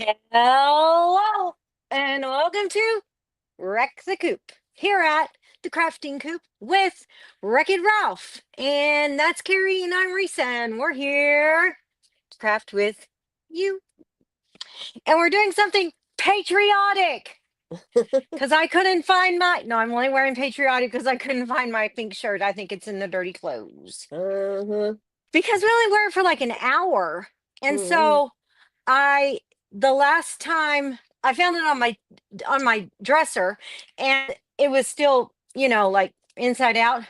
Hello and welcome to Wreck the Coop here at the Crafting Coop with Wreck It Ralph. And that's Carrie and I'm Risa and we're here to craft with you. And we're doing something patriotic because I couldn't find no, I'm only wearing patriotic because I couldn't find my pink shirt. I think it's in the dirty clothes. Because we only wear it for like an hour. And so I the last time I found it on my dresser and it was still, like inside out.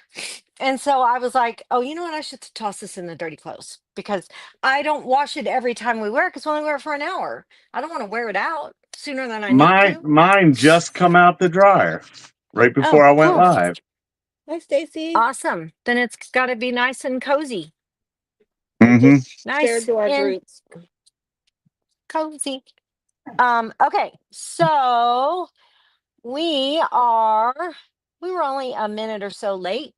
And so I was like, oh, you know what? I should toss this in the dirty clothes because I don't wash it every time we wear it because we only wear it for an hour. I don't want to wear it out sooner than I need to. Mine just come out the dryer right before Oh, I went cool. live. Hi, Stacy. Awesome. Then it's got to be nice and cozy. Just Nice shared to our and groups. cozy. Okay, so we were only a minute or so late.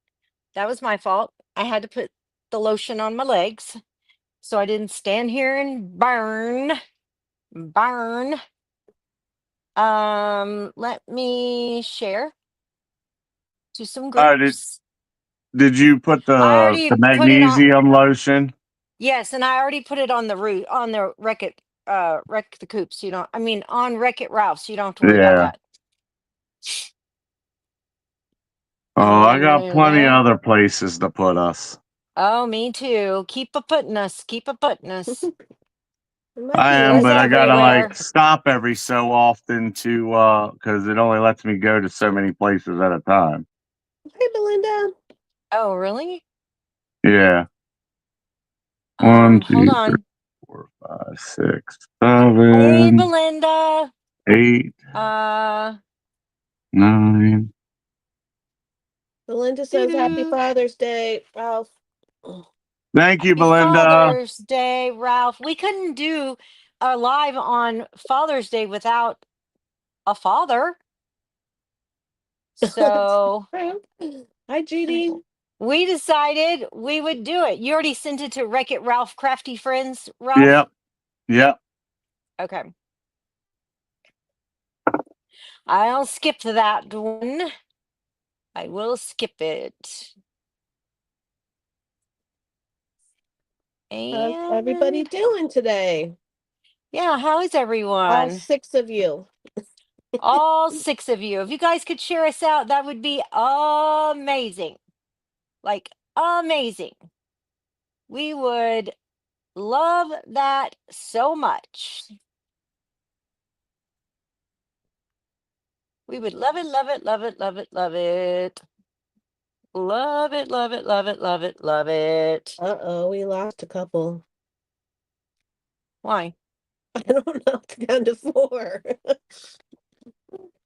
That was my fault. I had to put the lotion on my legs so I didn't stand here and burn. Let me share to some groups. Did you put I the already put it on. magnesium lotion? Yes, and I already put it on the root on the Wreck the Coop. So on Wreck It Ralph, so you don't have to worry about that. Oh, I got plenty of other places to put us. Oh, me too. Keep a putting us. Keep a putting us. I am, but I gotta everywhere. stop every so often to because it only lets me go to so many places at a time. Hey, Belinda. Oh, really? Yeah. 1, 2, Hold on. 3, 4, 5, 6, 7. Hey, Belinda. 8. 9. Belinda says Happy Father's Day, Ralph. Thank you, Happy Belinda. Father's Day, Ralph. We couldn't do a live on Father's Day without a father. So hi, Judy. We decided we would do it. You already sent it to Wreck It Ralph Crafty Friends, Ralph? Yep. Okay. I'll skip that one. I will skip it. How's everybody doing today? Yeah, how is everyone? All 6 of you. All 6 of you. If you guys could share us out, that would be amazing. Like, amazing. We would love that so much. We would love it, love it, love it, love it, love it. Love it, love it, love it, love it, love it. Uh-oh, we lost a couple. Why? I don't know. Down to 4.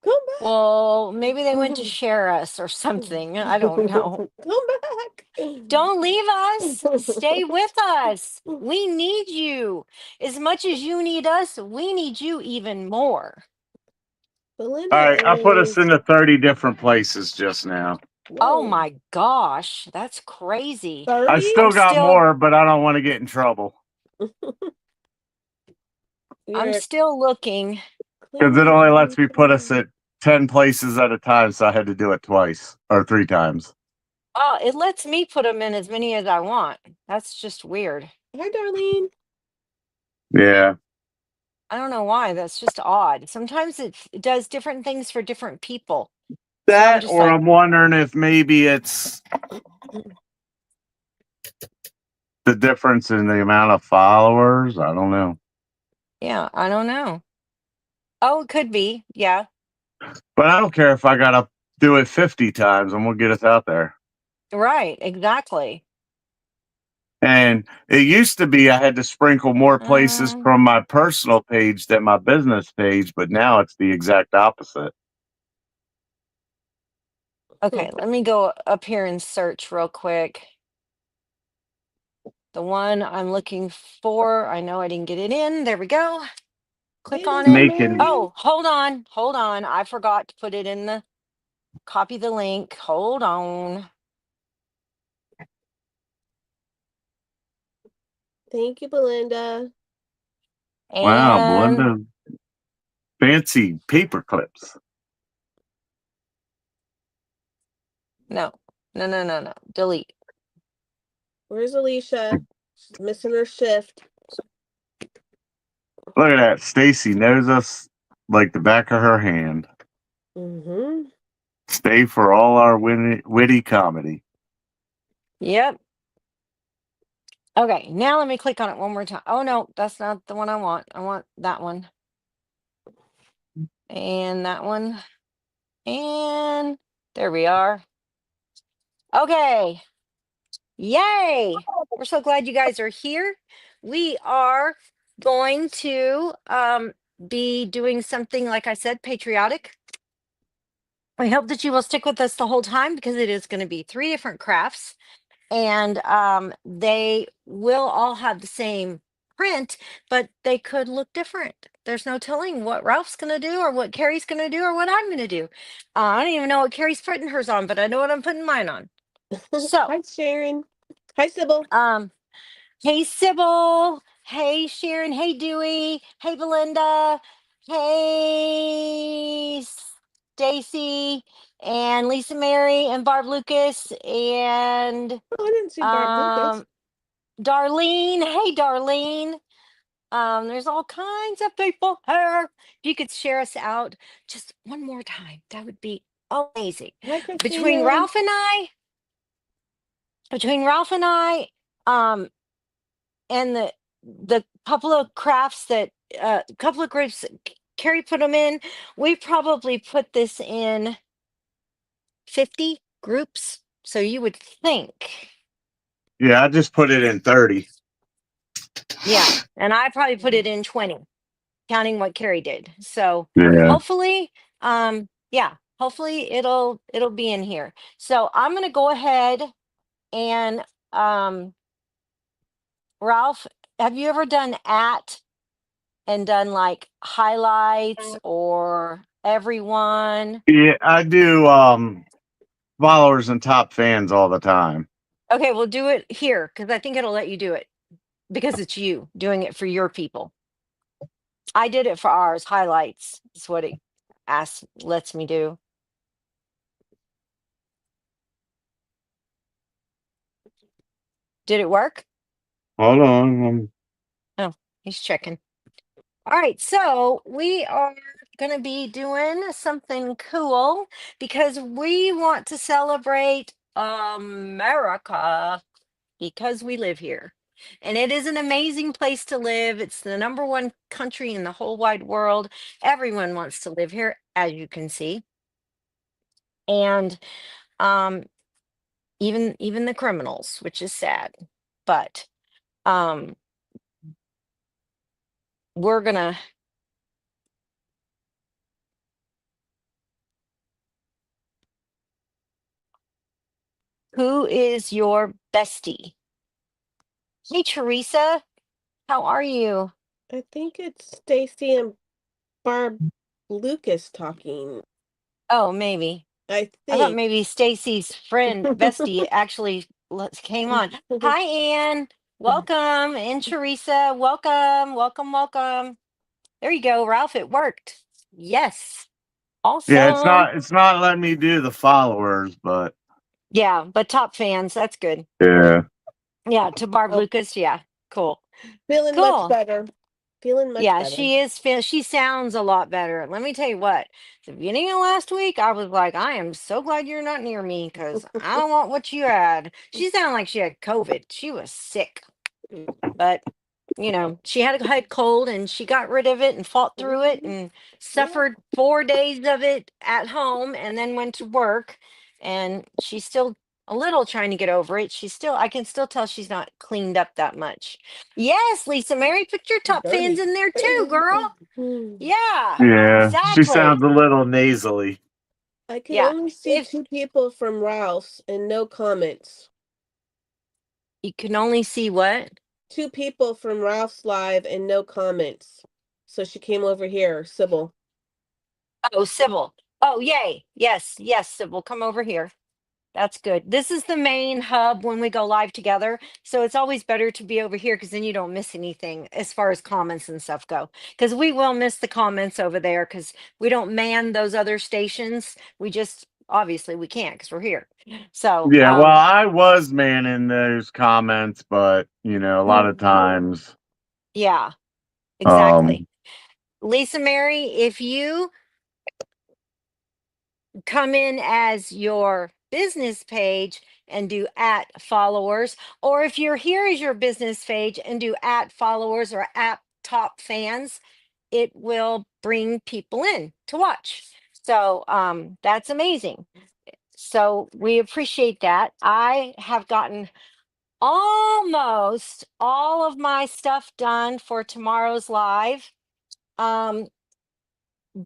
Come back. Well, maybe they went to share us or something. I don't know. Come back. Don't leave us. Stay with us. We need you. As much as you need us, we need you even more. Belinda All right, I put us into 30 different places just now. Oh my gosh, that's crazy. 30? I still got more, but I don't want to get in trouble. I'm still looking. Because it only lets me put us at 10 places at a time, so I had to do it twice or 3 times. Oh, it lets me put them in as many as I want. That's just weird. Hi, Darlene. Yeah. I don't know why. That's just odd. Sometimes it does different things for different people. That, so I'm wondering if maybe it's the difference in the amount of followers. I don't know. Yeah, I don't know. Oh, it could be. Yeah. But I don't care if I got to do it 50 times and we'll get us out there. Right. Exactly. And it used to be I had to sprinkle more places from my personal page than my business page, but now it's the exact opposite. Okay, let me go up here and search real quick. The one I'm looking for, I know I didn't get it in. There we go. Click on it. Oh, hold on. Hold on. I forgot to put it in the copy the link. Hold on. Thank you, Belinda. And wow, Belinda Fancy paper clips. No. No. Delete. Where's Alicia? She's missing her shift. Look at that. Stacy knows us like the back of her hand. Mm-hmm. Stay for all our witty comedy. Yep. Okay, now let me click on it one more time. Oh no, that's not the one I want. I want that one. And that one. And there we are. Okay. Yay. We're so glad you guys are here. We are going to be doing something, like I said, patriotic. I hope that you will stick with us the whole time because it is going to be 3 different crafts, and they will all have the same print, but they could look different. There's no telling what Ralph's going to do or what Carrie's going to do or what I'm going to do. I don't even know what Carrie's putting hers on, but I know what I'm putting mine on. So, Hi, Sharon. Hi, Sybil. hey Sybil, hey Sharon, hey Dewey, hey Belinda, hey Stacy, and Lisa Mary, and Barb Lucas, and Oh, I didn't see Barb Lucas. Darlene. Hey Darlene. There's all kinds of people here. If you could share us out just one more time, that would be amazing. Hi, Between Christina. Ralph and I, um, and the couple of crafts that couple of groups that Carrie put them in, we probably put this in 50 groups. So you would think. Yeah, I just put it in 30. Yeah, and I probably put it in 20, counting what Carrie did. So Yeah. hopefully, yeah, hopefully it'll be in here. So I'm gonna go ahead and Ralph, have you ever done at and done like highlights or everyone? Yeah, I do followers and top fans all the time. Okay, we'll do it here because I think it'll let you do it because it's you doing it for your people. I did it for ours. Highlights is what it lets me do. Did it work? Hold on. Oh, he's checking. All right, so we are going to be doing something cool because we want to celebrate America because we live here. And it is an amazing place to live. It's the #1 country in the whole wide world. Everyone wants to live here, as you can see. And um, even the criminals, which is sad. But we're gonna who is your bestie? Hey Teresa, how are you? I think it's Stacy and Barb Lucas talking. Oh, maybe. I I thought think. maybe Stacy's friend bestie actually came on. Hi, Anne. Welcome. And Teresa, welcome. There you go, Ralph. It worked. Yes. Yeah, Awesome. it's not letting me do the followers, but Yeah, but top fans, that's good. yeah. Yeah, to Barb Oh, Lucas. Yeah, cool. feeling much Cool. better. Feeling much Yeah, better. she sounds a lot better. Let me tell you what, the beginning of last week, I was like, I am so glad you're not near me because I don't want what you had. She sounded like she had COVID. She was sick, but she had a head cold and she got rid of it and fought through it and Yeah. suffered 4 days of it at home and then went to work. And she's still a little trying to get over it. I can still tell she's not cleaned up that much. Yes, Lisa Mary, put your top fans Dirty. in there too, girl. Yeah, Yeah. She sounds exactly. a little nasally. I can Yeah. only see If 2 people from Ralph's and no comments. you can only see what? 2 people from Ralph's live and no comments. So she came over here, Sybil. Oh, Sybil. Oh, yay. Yes, Sybil, come over here. That's good. This is the main hub when we go live together. So it's always better to be over here because then you don't miss anything as far as comments and stuff go. Because we will miss the comments over there because we don't man those other stations. We just obviously we can't because we're here. So Yeah, well, I was manning those comments, but you know, a lot of times, yeah, um, exactly. Lisa Mary, if you come in as your business page and do @followers, or if you're here as your business page and do @followers or @top fans, it will bring people in to watch. So that's amazing. So we appreciate that. I have gotten almost all of my stuff done for tomorrow's live.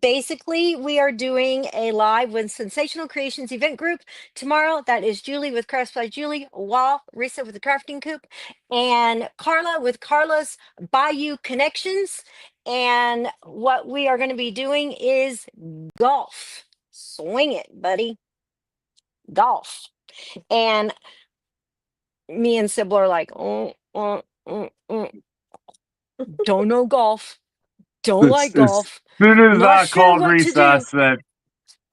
Basically, we are doing a live with Sensational Creations event group tomorrow. That is Julie with Crafts by Julie, Wall, Risa with the Crafting Coop, and Carla with Carla's Bayou Connections. And what we are going to be doing is golf. Swing it, buddy. Golf. And me and Sybil are like, don't know golf. Don't like as golf. soon as Not I sure called what to Risa, do.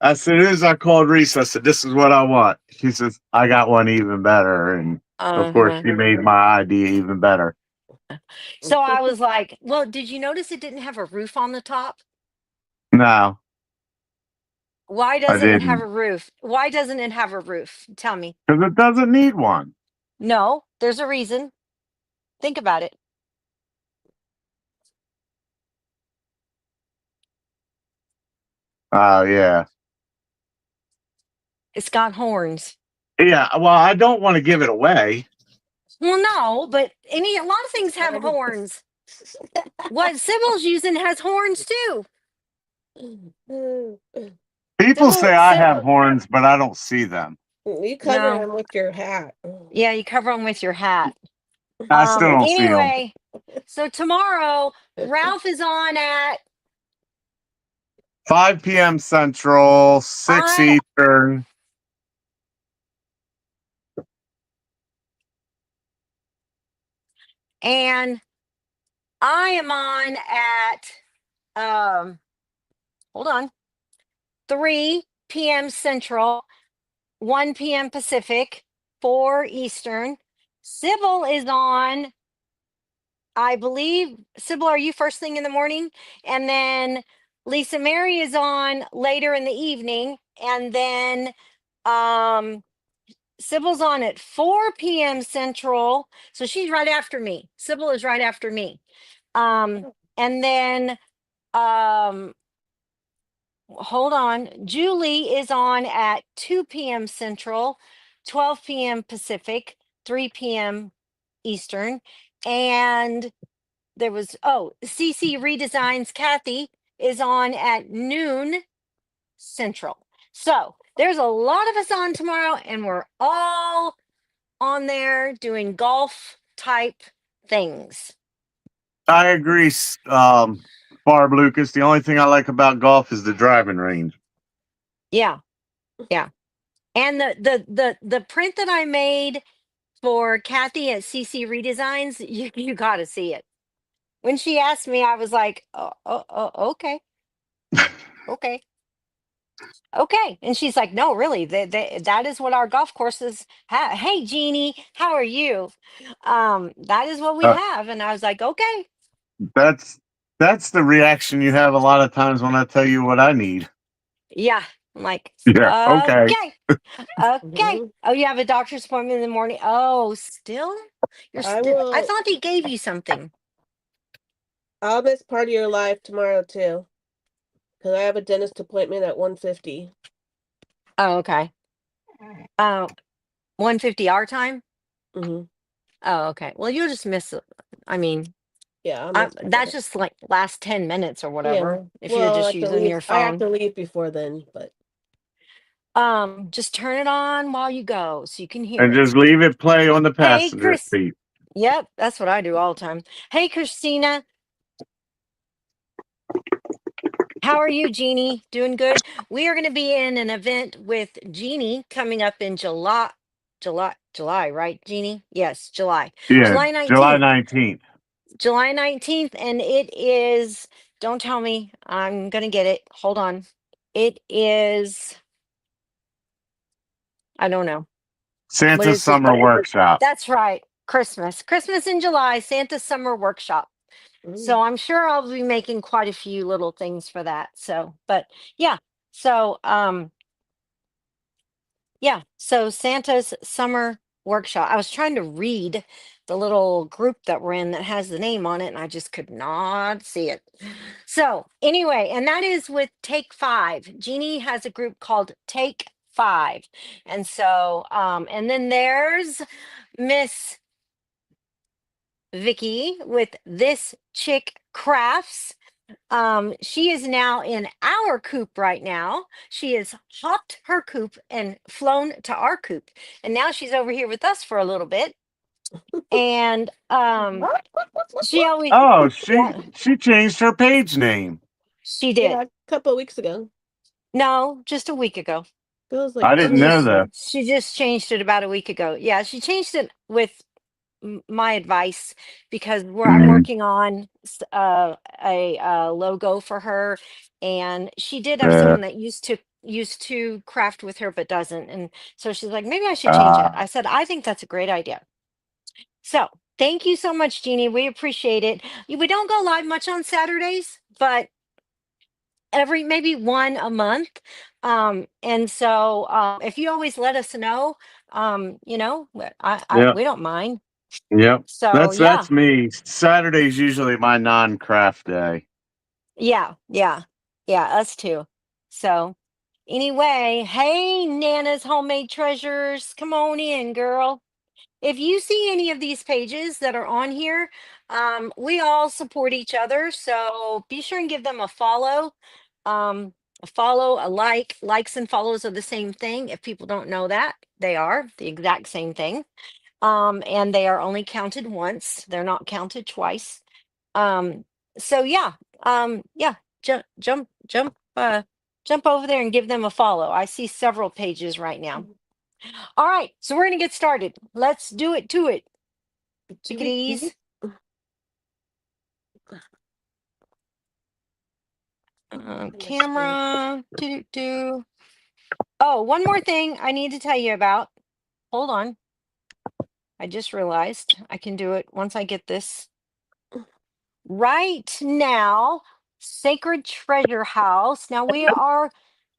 as soon as I called Risa, I said, "This is what I want." She says, "I got one even better," and of course, Uh-huh. she made my idea even better. So I was like, well, did you notice it didn't have a roof on the top? No, Why I doesn't it have didn't, a roof? Why doesn't it have a roof? Tell me. because it doesn't need one. No, there's a reason. Think about it. Oh yeah, It's got horns. yeah. Well, I don't want to give it away. Well, no, but a lot of things have horns. What Sybil's using has horns too. People say I have Sybil, horns, but I don't see them. You cover no. him with your hat. Yeah, you cover them with your hat. I still don't see them. Anyway, so tomorrow Ralph is on at 5 p.m. Central, 6 I Eastern. and I am on at hold on, 3 p.m. Central, 1 p.m. Pacific, 4 Eastern. Sybil is on, I believe, Sybil, are you first thing in the morning? And then Lisa Mary is on later in the evening. And then Sybil's on at 4 p.m. Central. So she's right after me. Sybil is right after me. And then hold on. Julie is on at 2 p.m. Central, 12 p.m. Pacific, 3 p.m. Eastern. And there was, CC Redesigns Kathy is on at noon Central. So there's a lot of us on tomorrow, and we're all on there doing golf type things. I agree, Barb Lucas. The only thing I like about golf is the driving range. Yeah. Yeah. And the print that I made for Kathy at CC Redesigns, you got to see it. When she asked me, I was like, okay, okay, okay. And she's like, no, really, that is what our golf courses have. Hey, Jeannie, how are you? That is what we Uh, have. And I was like, okay, that's that's the reaction you have a lot of times when I tell you what I need. yeah. I'm like, Yeah, okay. okay, okay. Oh, you have a doctor's appointment in the morning. Oh, still? You're I still, I will. thought he gave you something. I'll miss part of your live tomorrow too, because I have a dentist appointment at 1:50. Oh, okay. 150 our time. Mm-hmm. Oh, okay. Well, you'll just miss it. I mean, Yeah, I'll miss part of that's it. just like last 10 minutes or Yeah. whatever. If you're Well, I just have to using leave. your I have phone, to leave before then, but just turn it on while you go so you can hear And it. just leave it play on the Hey, passenger Chris. seat. Yep, that's what I do all the time. Hey, Christina. How are you, Jeannie? Doing good? We are going to be in an event with Jeannie coming up in July, right, Jeannie? Yes, July. Yeah, July July 19th. 19th. July 19th, and it is, don't tell me, I'm going to get it. Hold on. It is, I don't know. What Santa's is it? Summer Workshop. That's right. Christmas. Christmas in July, Santa's Summer Workshop. So I'm sure I'll be making quite a few little things for that. So, but yeah. So, yeah. So Santa's Summer Workshop. I was trying to read the little group that we're in that has the name on it, and I just could not see it. So anyway, and that is with Take Five. Jeannie has a group called Take Five. And so, and then there's Miss Vicky with This Chick Crafts. She is now in our coop right now. She has hopped her coop and flown to our coop. And now she's over here with us for a little bit. And she always, Oh, yeah, she changed her page name. she Yeah, did. a couple of weeks ago. No, just a week ago. Feels like I She didn't know just that. she just changed it about a week ago. Yeah, she changed it with my advice because I'm Mhm. working on a logo for her, and she did have Yeah. someone that used to craft with her but doesn't, and so she's like, maybe I should change it. Uh, I said, I think that's a great idea. So thank you so much, Jeannie. We appreciate it. We don't go live much on Saturdays, but every maybe one a month. And so if you always let us know, I yeah. we don't mind. Yep. So yeah. That's me. Saturday's usually my non-craft day. Yeah, yeah, yeah, us too. So, anyway, hey, Nana's Homemade Treasures, come on in, girl. If you see any of these pages that are on here, we all support each other. So be sure and give them a follow. A follow, a like. Likes and follows are the same thing. If people don't know that, they are the exact same thing. And they are only counted once, they're not counted twice. Um, so yeah, yeah, jump over there and give them a follow. I see several pages right now. All right, so we're gonna get started. Let's do it to it. Take it easy. Camera. Do. Oh, one more thing I need to tell you about. Hold on. I just realized I can do it once I get this. Right now, Sacred Treasure House. Now we are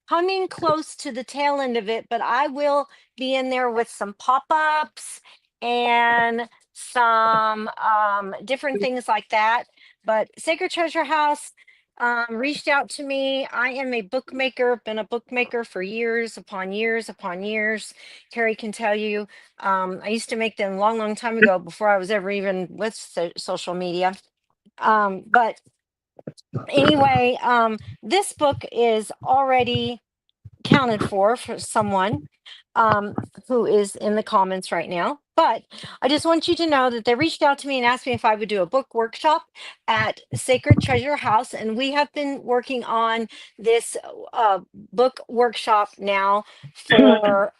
coming close to the tail end of it, but I will be in there with some pop-ups and some different things like that. But Sacred Treasure House reached out to me. I am a bookmaker, been a bookmaker for years upon years upon years. Carrie can tell you. I used to make them long, long time ago before I was ever even with social media. But anyway, this book is already counted for someone um, who is in the comments right now. But I just want you to know that they reached out to me and asked me if I would do a book workshop at Sacred Treasure House. And we have been working on this book workshop now for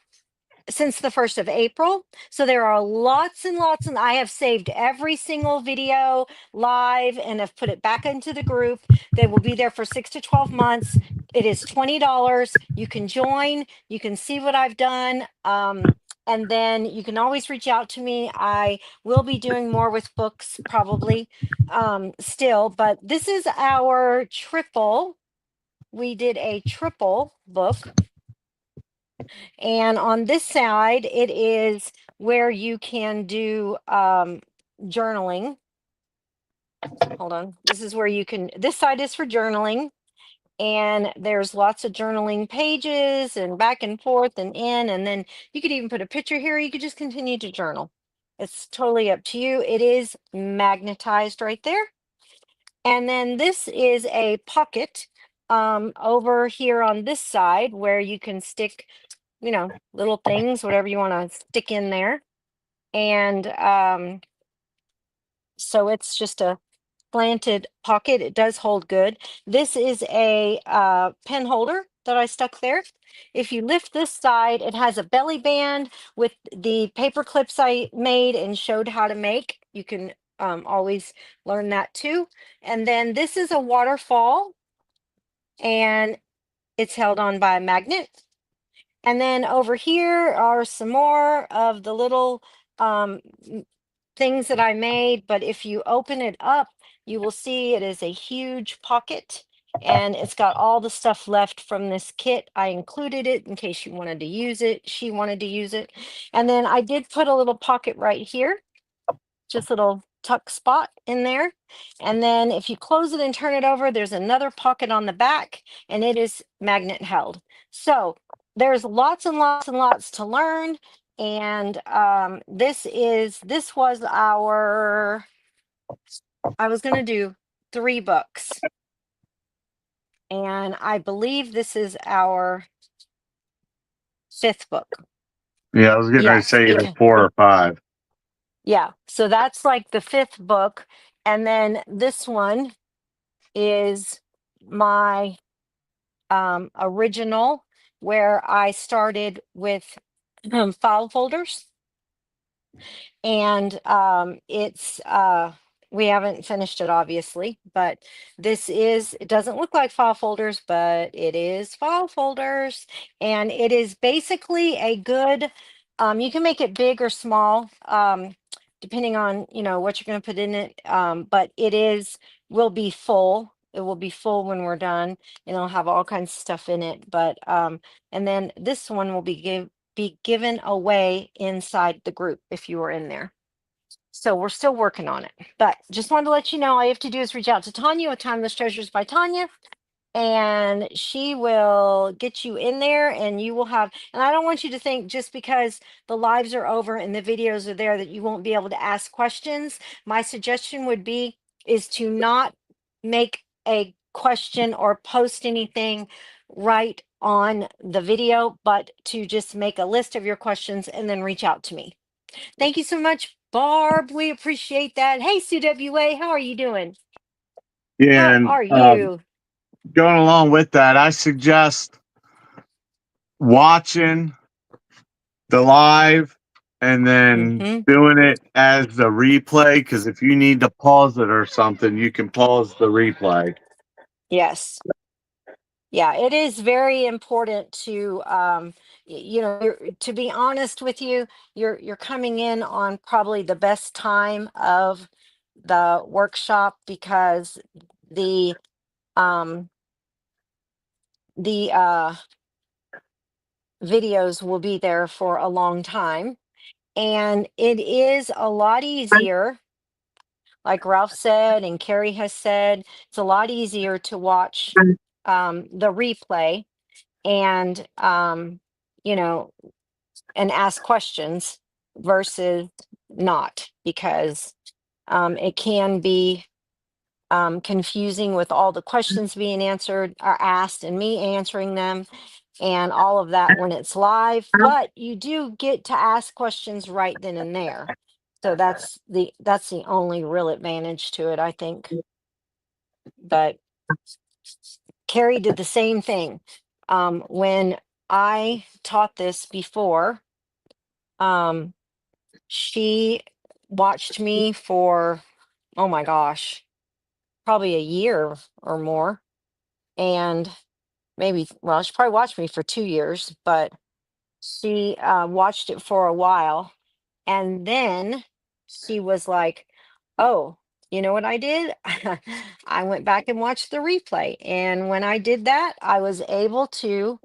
since the 1st of April. So there are lots and lots, and I have saved every single video live and have put it back into the group. They will be there for 6 to 12 months. It is $20. You can join, you can see what I've done. And then you can always reach out to me. I will be doing more with books probably still, but this is our triple. We did a triple book. And on this side, it is where you can do journaling. Hold on. This is where you can, this side is for journaling. And there's lots of journaling pages and back and forth and in. And then you could even put a picture here. You could just continue to journal. It's totally up to you. It is magnetized right there. And then this is a pocket over here on this side where you can stick little things, whatever you want to stick in there. And so it's just a slanted pocket. It does hold good. This is a pen holder that I stuck there. If you lift this side, it has a belly band with the paper clips I made and showed how to make. You can always learn that too. And then this is a waterfall, and it's held on by a magnet. And then over here are some more of the little things that I made. But if you open it up, you will see it is a huge pocket, and it's got all the stuff left from this kit. I included it in case you wanted to use it. She wanted to use it. And then I did put a little pocket right here, just a little tuck spot in there. And then if you close it and turn it over, there's another pocket on the back, and it is magnet held. So there's lots and lots and lots to learn. And this was our, I was going to do 3 books. And I believe this is our 5th book. Yeah, I was going to Yes, say either because 4 or 5. yeah, so that's like the 5th book. And then this one is my original, where I started with file folders. And it's we haven't finished it obviously, but it doesn't look like file folders, but it is file folders. And it is basically a good, you can make it big or small, depending on what you're going to put in it. But will be full. It will be full when we're done, and it'll have all kinds of stuff in it. But and then this one will be given away inside the group if you were in there. So we're still working on it, but just wanted to let you know, all you have to do is reach out to Tanya with Timeless Treasures by Tanya, and she will get you in there, and you will have, and I don't want you to think just because the lives are over and the videos are there that you won't be able to ask questions. My suggestion would be is to not make a question or post anything right on the video, but to just make a list of your questions and then reach out to me. Thank you so much, Barb. We appreciate that. Hey, Sue WA, how are you doing? Yeah, How and are you? going along with that, I suggest watching the live and then Hmm. doing it as the replay, because if you need to pause it or something, you can pause the replay. Yes. Yeah, it is very important to to be honest with you, you're coming in on probably the best time of the workshop, because the um the videos will be there for a long time, and it is a lot easier, like Ralph said and Carrie has said, it's a lot easier to watch the replay and you know and ask questions versus not, because it can be confusing with all the questions being answered or asked and me answering them and all of that when it's live. But you do get to ask questions right then and there, so that's the only real advantage to it, I think. But Carrie did the same thing when I taught this before. She watched me for, oh my gosh, probably a year or more. And maybe, well, she probably watched me for 2 years, but she watched it for a while. And then she was like, oh, you know what I did? I went back and watched the replay. And when I did that, I was able to,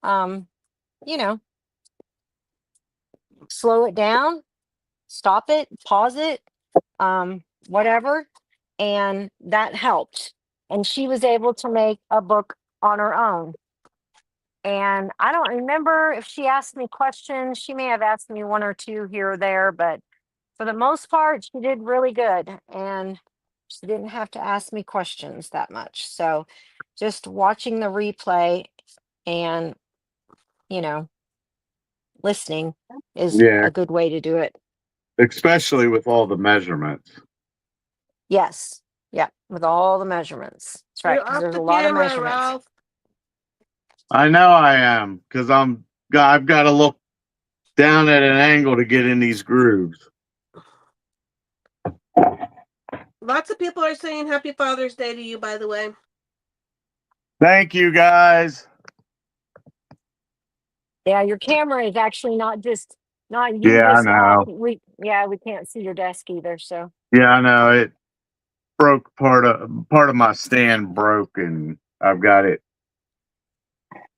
um, you know, slow it down, stop it, pause it, whatever. And that helped. And she was able to make a book on her own. And I don't remember if she asked me questions. She may have asked me 1 or 2 here or there, but for the most part, she did really good. And she didn't have to ask me questions that much. So just watching the replay and, you know, listening is Yeah, a good way to do it. especially with all the measurements. Yes. Yeah, with all the measurements. That's right, You're because off there's the a lot of camera, measurements. Ralph. I know I am because I've got to look down at an angle to get in these grooves. Lots of people are saying Happy Father's Day to you, by the way. Thank you, guys. Yeah, your camera is actually not you Yeah, I just off. know. We can't see your desk either. So Yeah, I know. It broke part of my stand broke, and I've got it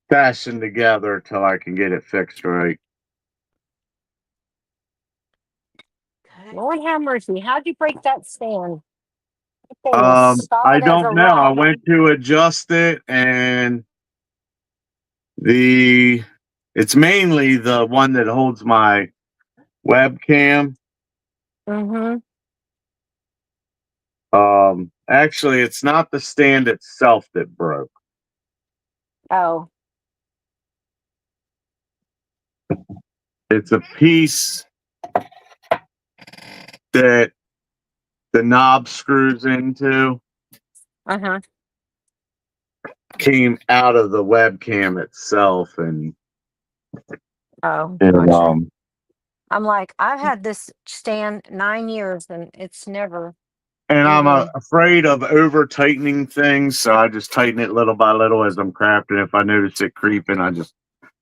fashioned together till I can get it fixed right. Okay. Lord have mercy, how'd you break that stand? That thing was I solid as a don't know. I rock. went to adjust it, and it's mainly the one that holds my webcam. Mm-hmm. Actually, it's not the stand itself that broke. Oh, It's a piece that the knob screws into, uh-huh. came out of the webcam itself, and Oh, it, gotcha. I'm like, I've had this stand 9 years and it's never and I'm even. afraid of over tightening things, so I just tighten it little by little as I'm crafting. If I notice it creeping, I just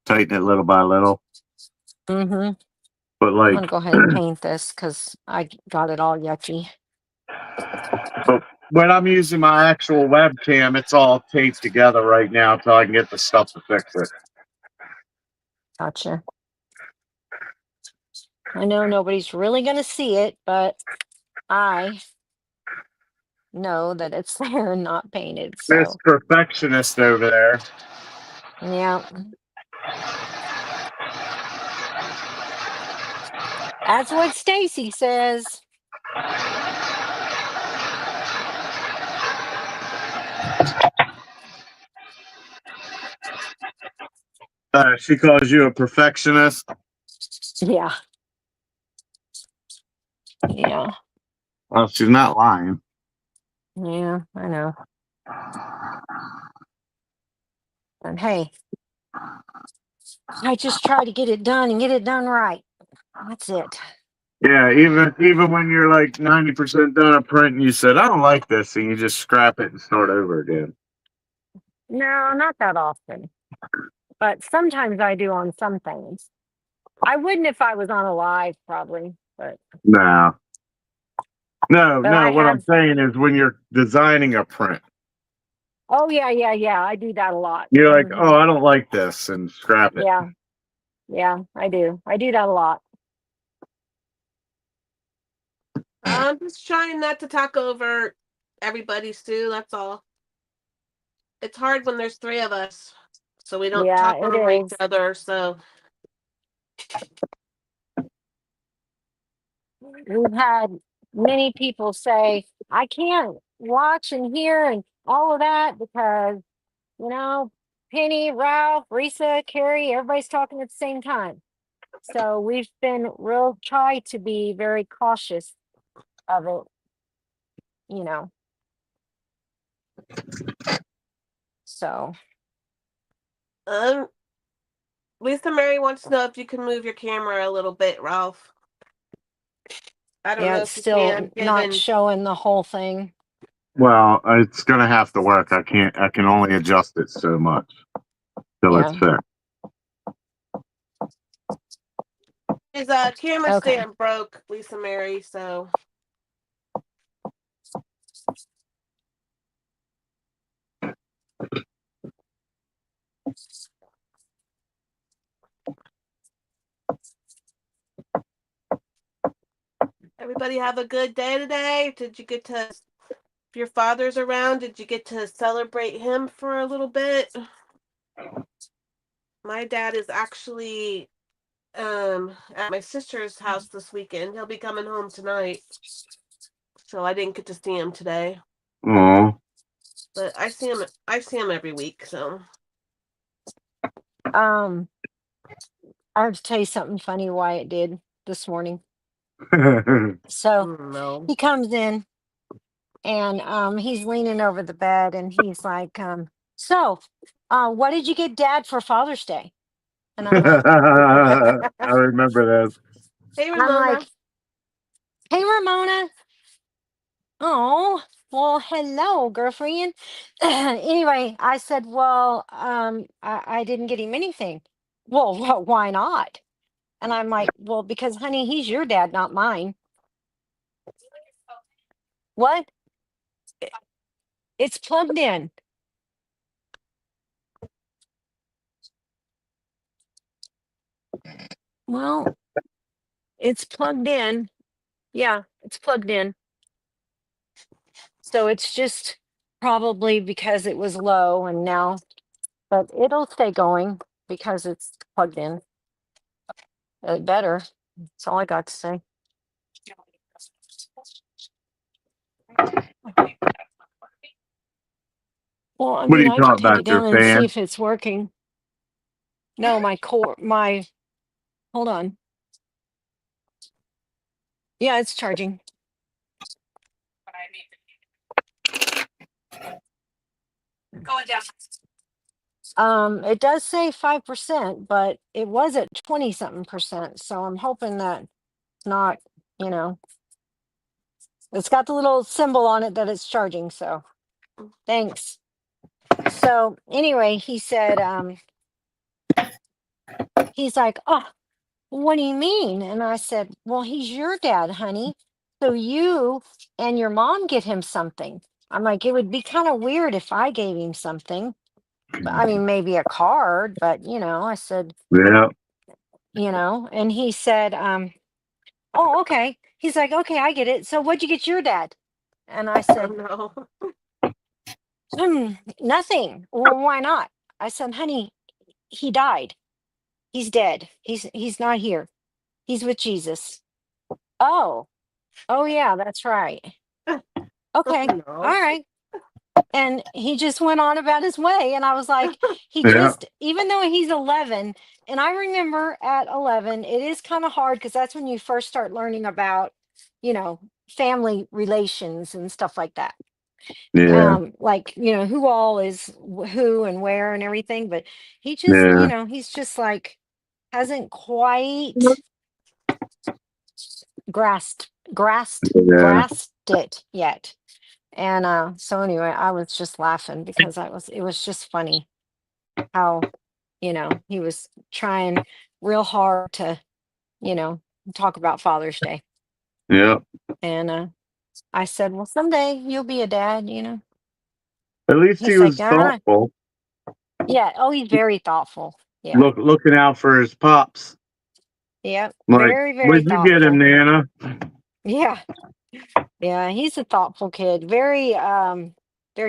tighten it little by little. Mm-hmm. But I'm like, gonna go ahead and paint this because I got it all yucky. but when I'm using my actual webcam, it's all taped together right now until I can get the stuff to fix it. Gotcha. I know nobody's really gonna see it, but I know that it's there and not painted. This So perfectionist over there. yeah. That's what Stacy says. She calls you a perfectionist. Yeah. Yeah. Well, she's not lying. Yeah, I know. And hey, I just try to get it done and get it done right. That's it. Yeah, even when you're like 90% done a print and you said, I don't like this, and you just scrap it and start over again. No, not that often. But sometimes I do on some things. I wouldn't if I was on a live, probably. But No. I No, what I'm have. saying is when you're designing a print, Oh yeah. I do that a lot. you're like, Hmm. oh, I don't like this, and scrap it. Yeah, I do. I do that a lot. I'm just trying not to talk over everybody, Sue. That's all. It's hard when there's three of us, so we don't Yeah, talk it over each is. other. So We've had many people say, I can't watch and hear and all of that because, you know, Penny, Ralph, Risa, Carrie, everybody's talking at the same time. So we've been try to be very cautious of it, you know. So um, Lisa Mary wants to know if you can move your camera a little bit, Ralph. I don't yeah, know it's if you can, still not given showing the whole thing. Well, it's gonna have to work. I can only adjust it so much till it's Yeah. fixed. his camera Okay. stand broke, Lisa Mary. So everybody have a good day today. Did you get to? If your father's around, did you get to celebrate him for a little bit? My dad is actually at my sister's house this weekend. He'll be coming home tonight. So I didn't get to see him today. Oh, But I see him every week, so I have to tell you something funny Wyatt did this morning. So no. he comes in and he's leaning over the bed, and he's like, so, what did you get Dad for Father's Day? And I'm like, I remember this. Hey, I'm Ramona. like, hey, Ramona. Oh, well, hello, girlfriend. Anyway, I said, well, I didn't get him anything. Well, why not? And I'm like, well, because honey, he's your dad, not mine. What? It's plugged in. Well, it's plugged in. Yeah, it's plugged in. So it's just probably because it was low and now, but it'll stay going because it's plugged in. It better. That's all I got to say. Well, I What are mean, you I can talking take about? it Your down and see fan? if it's working. No, hold on. Yeah, it's charging. It does say 5%, but it was at 20 something percent. So I'm hoping that it's not, you know, it's got the little symbol on it that it's charging. So thanks. So anyway, he said, he's like, oh, what do you mean? And I said, well, he's your dad, honey. So you and your mom get him something. I'm like, it would be kind of weird if I gave him something. I mean, maybe a card, but I said, Yeah. and he said, oh, okay. He's like, okay, I get it. So what'd you get your dad? And I Oh, said, no. nothing. Well, why not? I said, honey, he died. He's dead. He's not here. He's with Jesus. Oh, oh yeah, that's right. Okay, No. all right. And he just went on about his way. And I was like, Yeah. even though he's 11, and I remember at 11, it is kind of hard because that's when you first start learning about, family relations and stuff like that. Yeah. Like, who all is who and where and everything. But he just, Yeah. he's just like, hasn't quite Yeah. grasped it yet. And so anyway, I was just laughing because it was just funny how, he was trying real hard to, talk about Father's Day. Yeah. And I said, well, someday you'll be a dad. At least he He's like, was ah, thoughtful. yeah. Oh, he's very thoughtful. Yeah. Looking out for his pops. Yep. Like, Very, very where'd you get him, thoughtful. Nana? Yeah. Yeah. He's a thoughtful kid. Very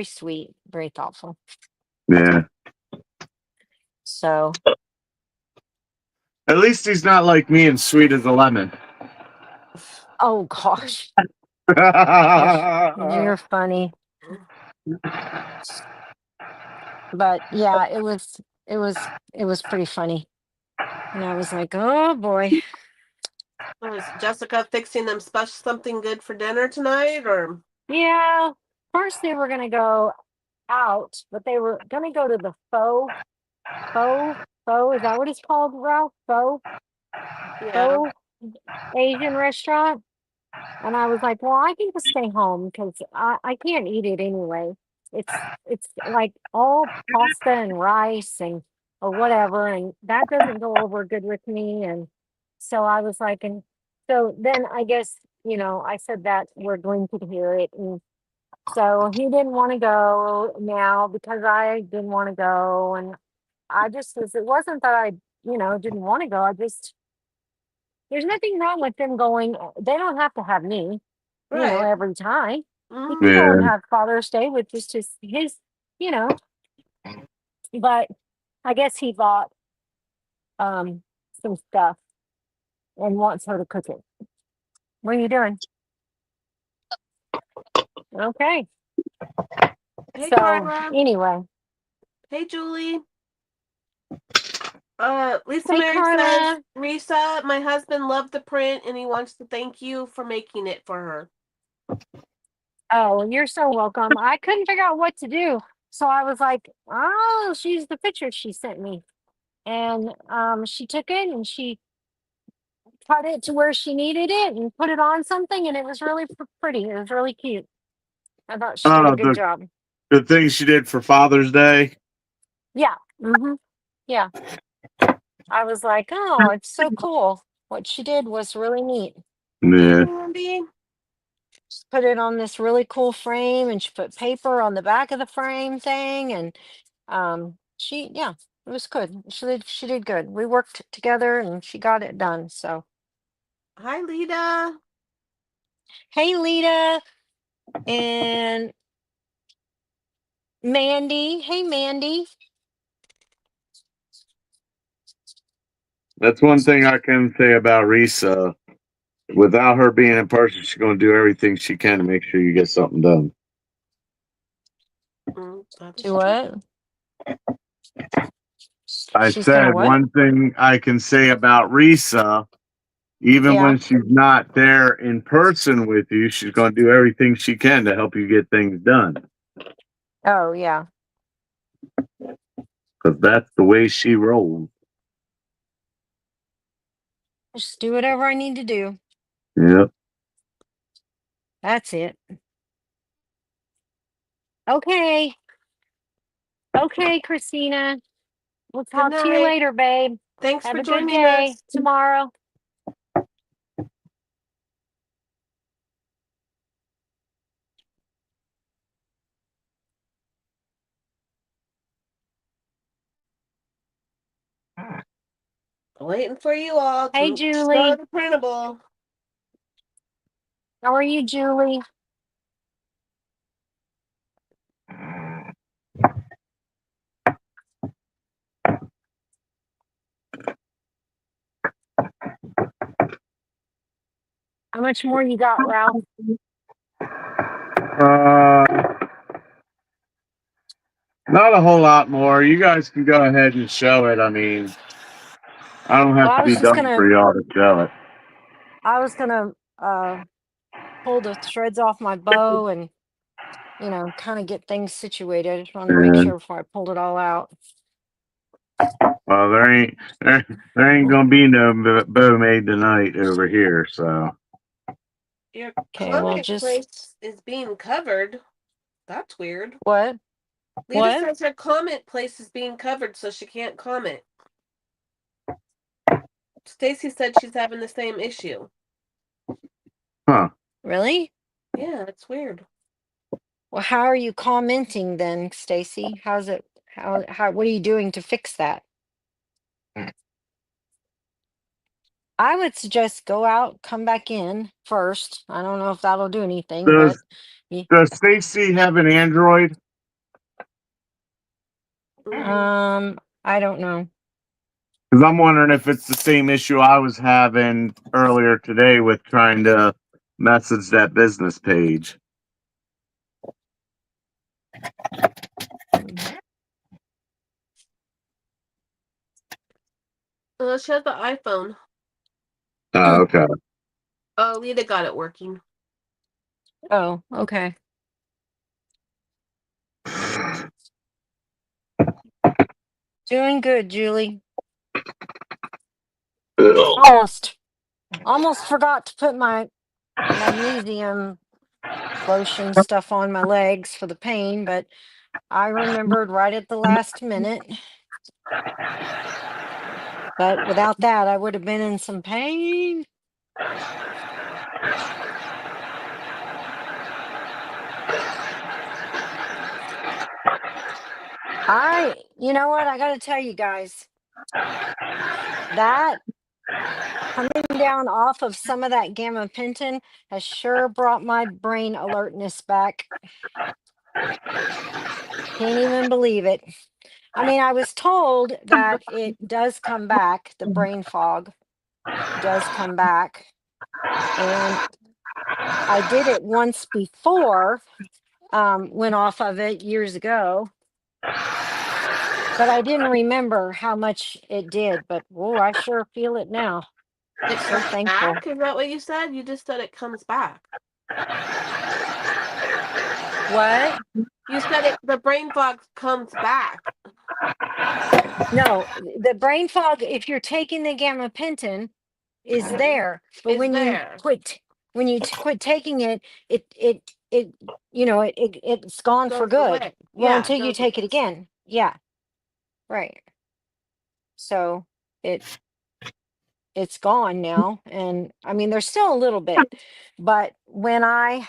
sweet, very thoughtful. Yeah. So, At least he's not like me and sweet as a lemon. oh gosh, you're funny. But yeah, it was pretty funny. And I was like, oh boy. Is Jessica fixing them something good for dinner tonight, or? Yeah. First they were gonna go out, but they were gonna go to the faux, is that what it's called, Ralph? Yeah. Faux Asian restaurant. And I was like, well, I can just stay home because I can't eat it anyway. It's like all pasta and rice and or whatever, and that doesn't go over good with me. And so I was like, and so then I guess, I said that we're going to hear it. And so he didn't want to go now because I didn't want to go. And I just was, it wasn't that I, didn't want to go. There's nothing wrong with them going. They don't have to have me, Right. every time. He Mhm. can go and Yeah. have Father's Day with just his, you know, but I guess he bought some stuff and wants her to cook it. What are you doing? Okay. Hey, So Carla. anyway, Hey, Julie. Lisa hey Mary says, Carla. Risa, my husband loved the print and he wants to thank you for making it for her. Oh, you're so welcome. I couldn't figure out what to do. So I was like, oh, she's the picture she sent me. And she took it and she cut it to where she needed it and put it on something, and it was really pretty. It was really cute. I thought she did a Oh, good job. the thing she did for Father's Day. Yeah. Yeah. I was like, oh, it's so cool. What she did was really neat. Yeah. Andy? She put it on this really cool frame, and she put paper on the back of the frame thing, and yeah, it was good. She did good. We worked together and she got it done. So Hi, Lita. hey, Lita and Mandy. Hey, Mandy. That's one thing I can say about Risa. Without her being in person, she's going to do everything she can to make sure you get something done. That is Do true. what? I She's gonna said what? one thing I can say about Risa, even Yeah. when she's not there in person with you, she's going to do everything she can to help you get things done. Oh, yeah. Because that's the way she rolls. Just do whatever I need to do. Yep. That's it. Okay. Okay, Christina. We'll Good talk to you night. later, babe. Thanks Have for a good joining day us. tomorrow. Waiting for you all Hey, to start Julie. the printable. How are you, Julie? How much more you got, Ralph? Not a whole lot more. You guys can go ahead and show it. I mean, I don't Well, have to be done for y'all to show it. I was gonna pull the threads off my bow and kind of get things situated. I just wanted to make Yeah. sure before I pulled it all out. Well, there ain't gonna be no bow made tonight over here. So Your Okay, well, comic just place is being covered. That's weird. what? Lita What? says her comment place is being covered, so she can't comment. Stacy said she's having the same issue. huh? Really? Yeah, it's weird. Well, how are you commenting then, Stacy? How's it? How? What are you doing to fix that? I would suggest go out, come back in first. I don't know if that'll do anything, but Does Stacy have an Android? I don't know. Because I'm wondering if it's the same issue I was having earlier today with trying to message that business page. She has the iPhone. Oh, okay. Oh, Lita got it working. Oh, okay. Doing good, Julie. Almost forgot to put my magnesium lotion stuff on my legs for the pain, but I remembered right at the last minute. But without that, I would have been in some pain. You know what? I got to tell you guys, that coming down off of some of that gabapentin has sure brought my brain alertness back. Can't even believe it. I mean, I was told that it does come back, the brain fog does come back. And I did it once before, went off of it years ago, but I didn't remember how much it did. But oh, I sure feel it now. It So comes thankful. back? Is that what you said? You just said it comes back. What? You said the brain fog comes back. No, the brain fog, if you're taking the gabapentin, is there. But Is when you there. quit taking it, it it's gone for Goes good. away. Well, Yeah, until you goes take it again. Yeah, right. So it's gone now. And I mean, there's still a little bit, but when I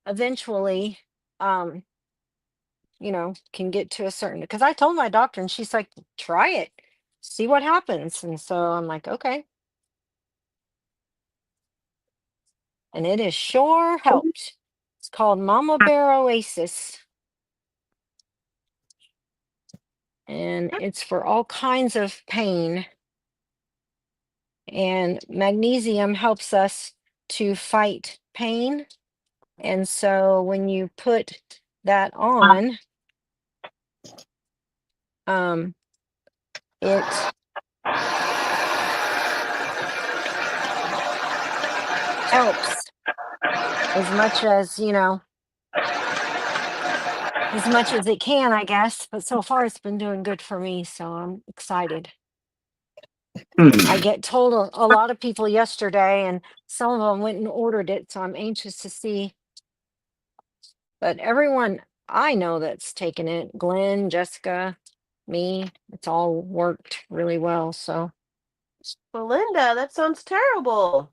eventually can get to a certain, because I told my doctor and she's like, try it, see what happens. And so I'm like, okay. And it has sure helped. It's called Mama Bear Oasis. And it's for all kinds of pain. And magnesium helps us to fight pain. And so when you put that on, it helps as much as, as much as it can, I guess. But so far it's been doing good for me. So I'm excited. I get told a lot of people yesterday, and some of them went and ordered it. So I'm anxious to see. But everyone I know that's taken it, Glenn, Jessica, me, it's all worked really well. So Belinda, that sounds terrible.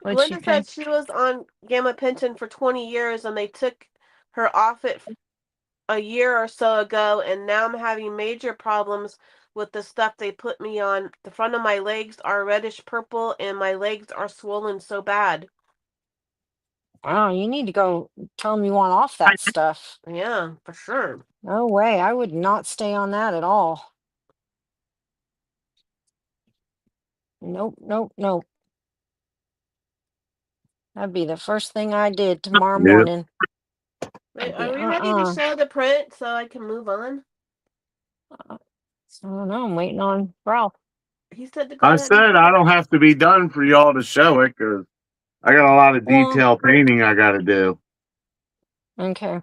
what'd she Belinda say? said she was on gabapentin for 20 years and they took her off it a year or so ago, and now I'm having major problems with the stuff they put me on. The front of my legs are reddish purple and my legs are swollen so bad. Wow, you need to go tell them you want off that stuff. Yeah, for sure. No way. I would not stay on that at all. Nope, nope, nope. That'd be the first thing I did tomorrow Yep. morning. Wait, I'd be, are we ready to show the print so I can move on? I don't know. I'm waiting on Ralph. He said to go I ahead and said I don't have to be done for y'all to show it because I got a lot of Well, detail painting I got to do. okay.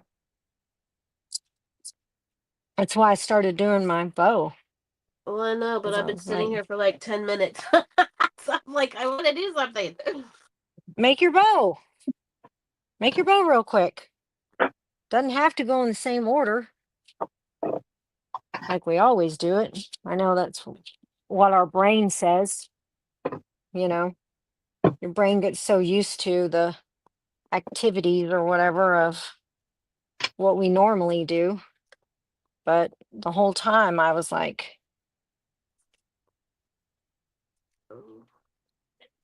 That's why I started doing my bow. Well, I know, but 'Cause I've I been was sitting like, here for like 10 minutes. So I'm like, I want to do something. make your bow. Make your bow real quick. Doesn't have to go in the same order like we always do it. I know that's what our brain says. You know, your brain gets so used to the activities or whatever of what we normally do. But the whole time I was like,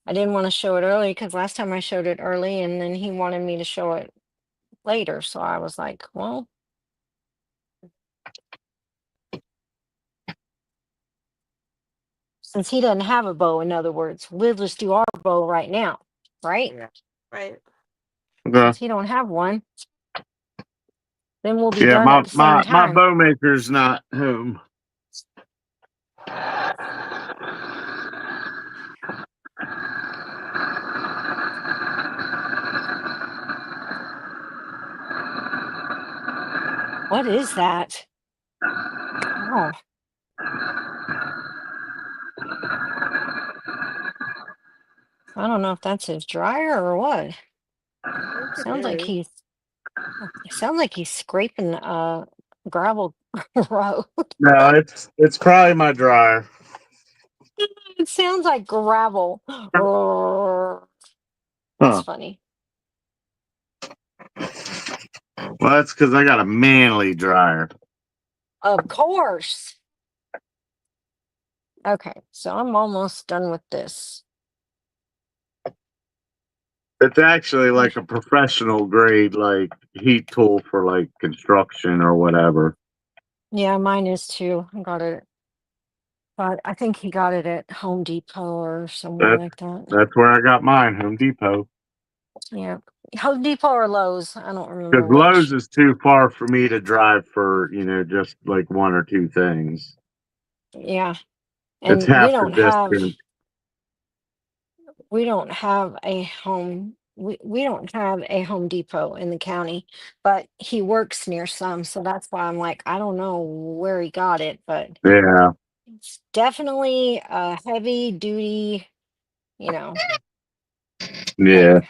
I didn't want to show it early because last time I showed it early and then he wanted me to show it later. So I was like, well, since he doesn't have a bow, in other words, we'll just do our bow right now, right? Yeah. Right. Okay. Since he don't have one, then we'll be Yeah, done at the same my time. bow maker's not home. What is that? Oh, I don't know if that's his dryer or what. I think it Sounds like is. he's scraping gravel road. No, it's probably my dryer. It sounds like gravel. That's Huh. funny. Well, that's because I got a manly dryer. Of course. Okay, so I'm almost done with this. It's actually like a professional grade, like heat tool for like construction or whatever. Yeah, mine is too. I got it, but I think he got it at Home Depot or somewhere That's like that. that's where I got mine, Home Depot. Yeah, Home Depot or Lowe's. I don't remember Because Lowe's which. is too far for me to drive for, just like one or two things. Yeah, It's and half the distance. we don't have a Home we don't have a Home Depot in the county, but he works near some, so that's why I'm like, I don't know where he got it, but Yeah. it's definitely a heavy duty, you know, Yeah.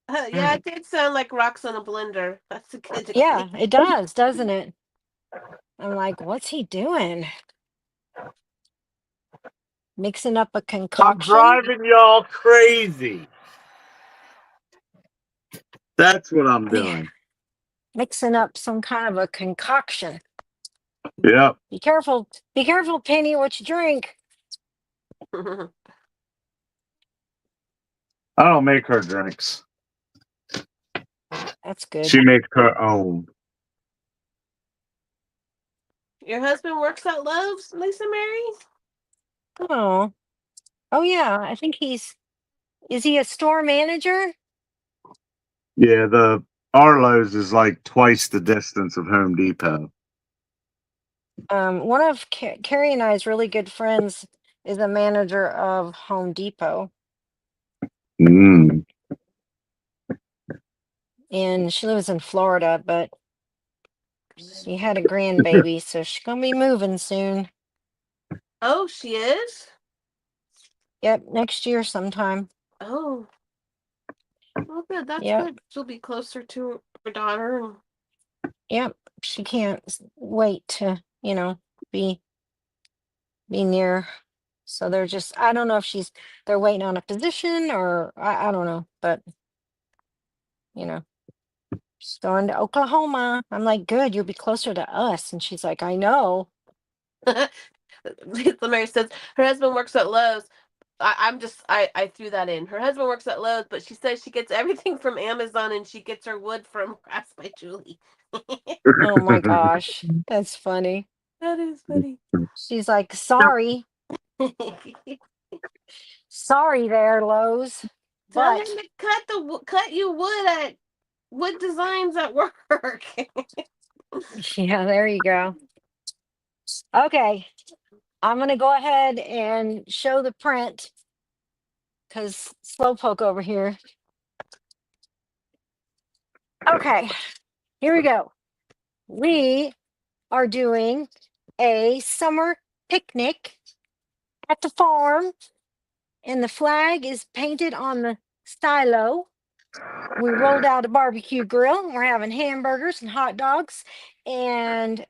thing. Yeah, it did sound like rocks on a blender. That's a good Yeah, example. it does, doesn't it? I'm like, what's he doing? Mixing up a I'm concoction? driving y'all crazy. That's what I'm Yeah, doing. mixing up some kind of a concoction. Yep. Be careful, Penny, what you drink. I don't make her drinks. That's good. She makes her own. Your husband works at Lowe's, Lisa Mary? Oh, oh yeah, I think is he a store manager? Yeah, the Arlo's is like twice the distance of Home Depot. One of Carrie and I's really good friends is a manager of Home Depot, Mm. and she lives in Florida, but she had a grandbaby, so she's gonna be moving soon. Oh, she is? Yep, next year sometime. Oh. Well, good. That's Yep, good. She'll be closer to her daughter. yep. She can't wait to, be near. So they're just, I don't know if they're waiting on a position or I don't know, but you know, she's going to Oklahoma. I'm like, good, you'll be closer to us. And she's like, I know. Lisa Mary says her husband works at Lowe's. I threw that in. Her husband works at Lowe's, but she says she gets everything from Amazon and she gets her wood from Crafts by Julie. Oh my gosh, that's funny. That is funny. She's like, sorry, sorry there, Lowe's. Tell him But to cut you wood at Wood Designs at work. yeah, there you go. Okay, I'm gonna go ahead and show the print because Slowpoke over here. Okay, here we go. We are doing a summer picnic at the farm, and the flag is painted on the silo. We rolled out a barbecue grill. We're having hamburgers and hot dogs and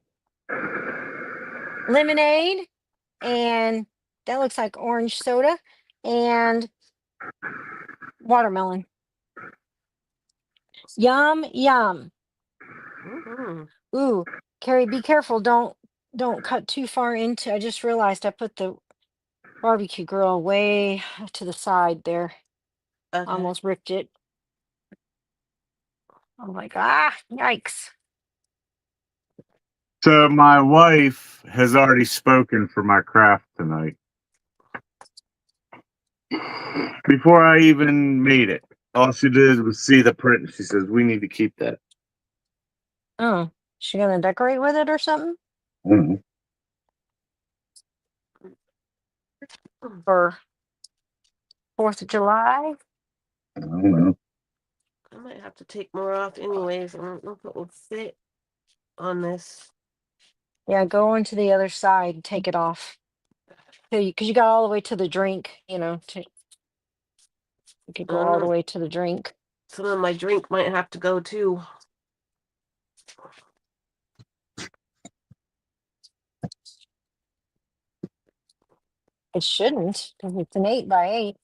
lemonade, and that looks like orange soda and watermelon. Yum, yum. Mhm. Ooh, Carrie, be careful. Don't cut too far into. I just realized I put the barbecue grill way to the side there. Okay. Almost ripped it. I'm like, yikes. So my wife has already spoken for my craft tonight. Before I even made it, all she did was see the print and she says, "We need to keep that." Oh, she gonna decorate with it or something Mhm. for 4th of July? I don't know. I might have to take more off anyways. I don't know if it will fit on this. Yeah, go into the other side, take it off. Because you got all the way to the drink, you could go all the way to the drink. Some of my drink might have to go too. It shouldn't, because it's an 8x8.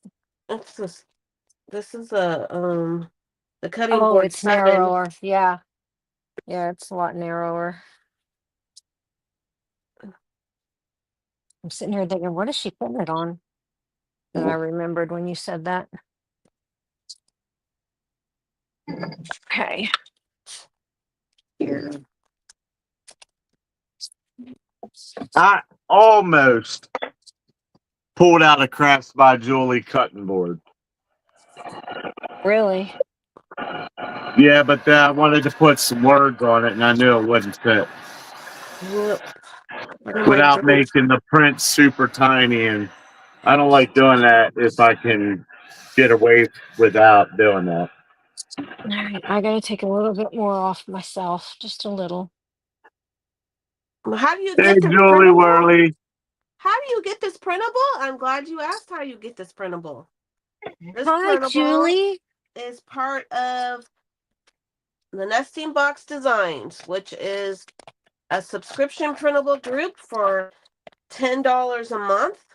This is a the cutting Oh, board it's 7. narrower. Yeah. Yeah, it's a lot narrower. I'm sitting here thinking, what is she putting it on? And I remembered when you said that. Okay. Here. I almost pulled out a Crafts by Julie cutting board. Really? Yeah, but I wanted to put some words on it and I knew it wouldn't fit. Yep. Without making the print super tiny, and I don't like doing that if I can get away without doing that. All right, I gotta take a little bit more off myself, just a little. How do you Hey, get this Julie printable? Whirly. How do you get this printable? I'm glad you asked how you get this printable. This Hi, printable Julie. is part of the Nesting Box Designs, which is a subscription printable group for $10 a month,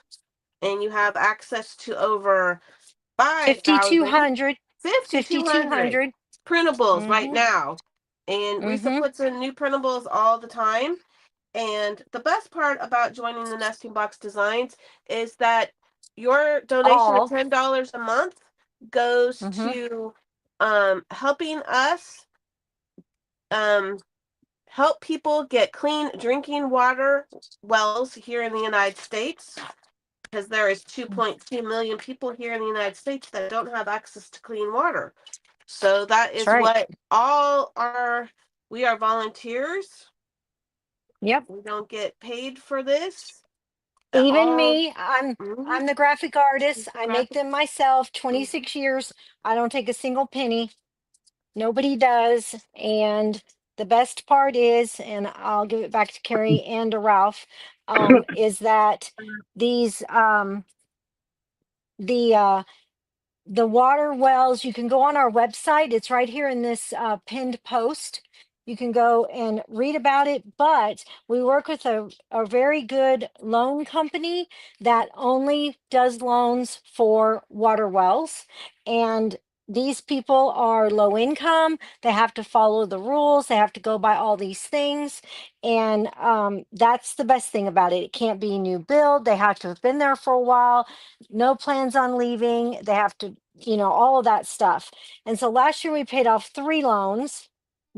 and you have access to over 5,000, 5,200. 5,200 5,200. printables right Mm-hmm. now. And Risa Mm-hmm. puts in new printables all the time. And the best part about joining the Nesting Box Designs is that your donation of All. $10 a month goes Mm-hmm. to helping us help people get clean drinking water wells here in the United States, because there is 2.2 million people here in the United States that don't have access to clean water. So that That's is right. what we are volunteers. Yep. We don't get paid for this at Even all. me, I'm Mhm. I'm the graphic artist. I make Graphic. them myself. 26 years. I don't take a single penny. Nobody does. And the best part is, and I'll give it back to Carrie and to Ralph, is that these the the water wells, you can go on our website. It's right here in this pinned post. You can go and read about it, but we work with a very good loan company that only does loans for water wells. And these people are low income. They have to follow the rules. They have to go by all these things. And that's the best thing about it. It can't be new build. They have to have been there for a while, no plans on leaving. They have to, all of that stuff. And so last year we paid off 3 loans.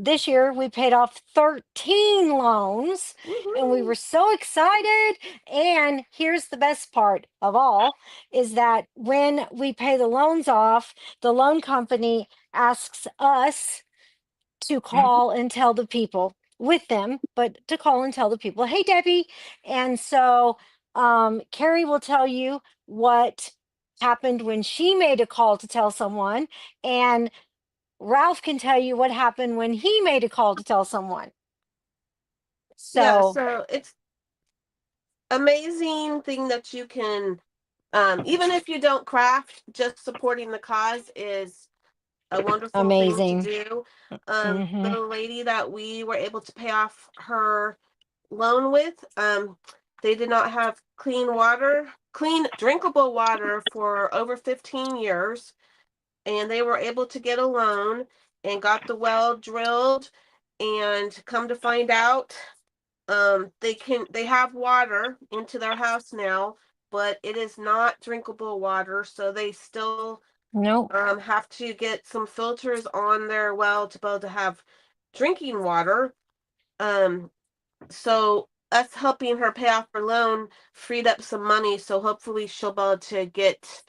This year we paid off 13 loans, and we Woohoo. were so excited. And here's the best part of all is that when we pay the loans off, the loan company asks us to call and tell the people with them, but to call and tell the people, hey, Debbie. And so Carrie will tell you what happened when she made a call to tell someone, and Ralph can tell you what happened when he made a call to tell someone. Yeah, So so it's amazing thing that you can, even if you don't craft, just supporting the cause is a wonderful thing to amazing. do. Hmm. The lady that we were able to pay off her loan with, they did not have clean drinkable water for over 15 years, and they were able to get a loan and got the well drilled, and come to find out, they have water into their house now, but it is not drinkable water, so they still Nope. have to get some filters on their well to be able to have drinking water. So us helping her pay off her loan freed up some money, so hopefully she'll be able to get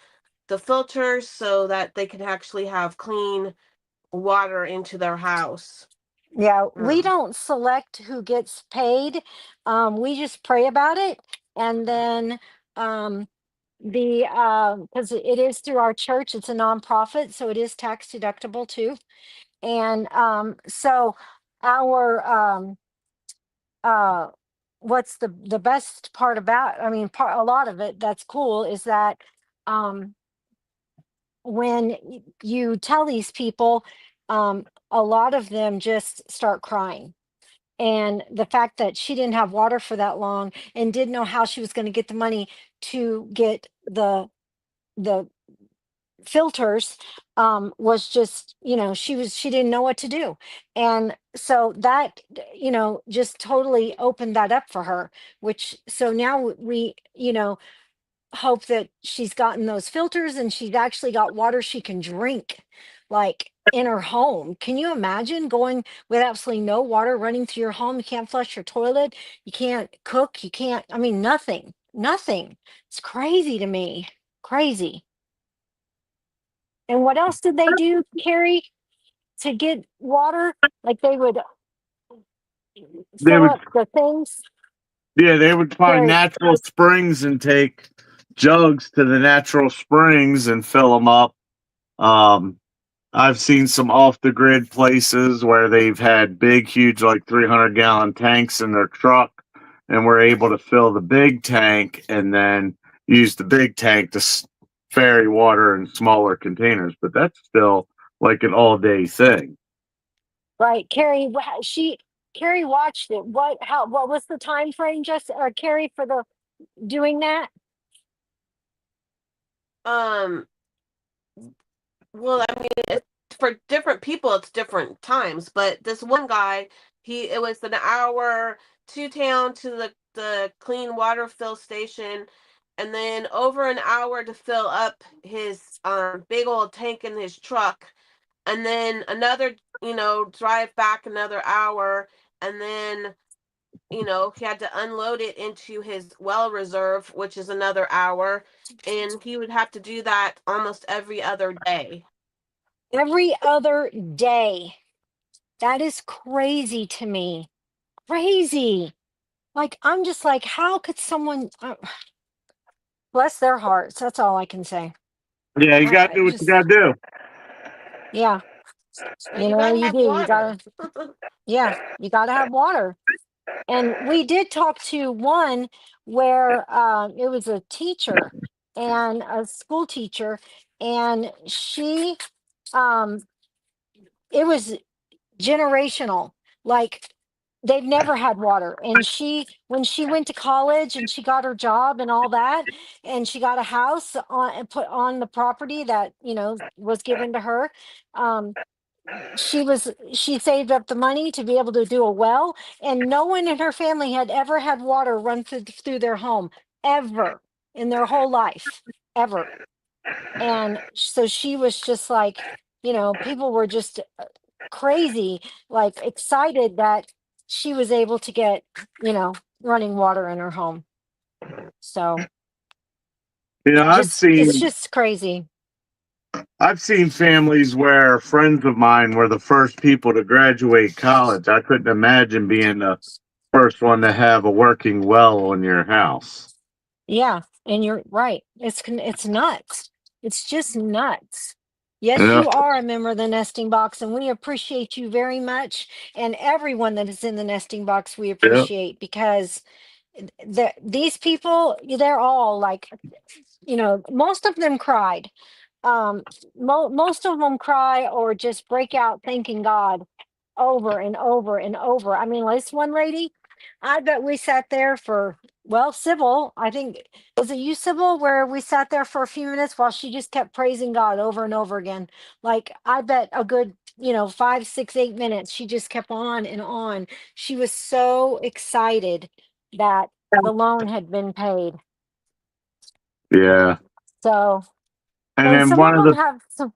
the filters so that they can actually have clean water into their house. Yeah, we Um, don't select who gets paid. We just pray about it, and then um, because it is through our church, it's a nonprofit, so it is tax deductible too. And so our uh, what's the best part about? I mean, a lot of it that's cool is that um, when you tell these people, a lot of them just start crying. And the fact that she didn't have water for that long and didn't know how she was going to get the money to get the filters was just, she didn't know what to do. And so that, just totally opened that up for her, which so now we, hope that she's gotten those filters and she's actually got water she can drink, like in her home. Can you imagine going with absolutely no water running through your home? You can't flush your toilet, you can't cook, you can't, I mean, nothing, nothing. It's crazy to me. Crazy. And what else did they do, Carrie, to get water? Like they would They fill would, up the things. yeah, they would find Carrie, natural springs and take jugs to the natural springs and fill them up. Um, I've seen some off the grid places where they've had big, huge, like 300-gallon tanks in their truck, and we're able to fill the big tank and then use the big tank to ferry water in smaller containers. But that's still like an all day thing. Right, Carrie. Carrie watched it. What was the time frame, just Carrie, for the doing that? Well, I mean, for different people, it's different times. But this one guy, it was an hour to town to the clean water fill station, and then over an hour to fill up his big old tank in his truck, and then another, drive back another hour, and then he had to unload it into his well reserve, which is another hour, and he would have to do that almost every other day. Every other day. That is crazy to me. Crazy. Like, I'm just like, how could someone bless their hearts? That's all I can say. Yeah, you got to do what you got to do. Yeah. And you gotta have water. Yeah, you gotta have water. And we did talk to one where it was a teacher and a school teacher, and she it was generational. Like, they've never had water, and when she went to college and she got her job and all that, and she got a house on and put on the property that was given to her. She saved up the money to be able to do a well, and no one in her family had ever had water run through their home, ever, in their whole life, ever. And so she was just like, people were just crazy, like excited that she was able to get running water in her home. So it's just crazy. I've seen families where friends of mine were the first people to graduate college. I couldn't imagine being the first one to have a working well in your house. Yeah, and you're right. It's nuts. It's just nuts. Yes, Yeah. you are a member of the nesting box, and we appreciate you very much. And everyone that is in the nesting box, we appreciate, because these people, they're all like, most of them cried. Most of them cry or just break out thanking God over and over and over. I mean, this one lady, I bet we sat there for, well, Sybil, I think, was it you, Sybil, where we sat there for a few minutes while she just kept praising God over and over again? Like, I bet a good 5, 6, 8 minutes she just kept on and on. She was so excited that the loan had been paid. Yeah. So, And then some of them have some.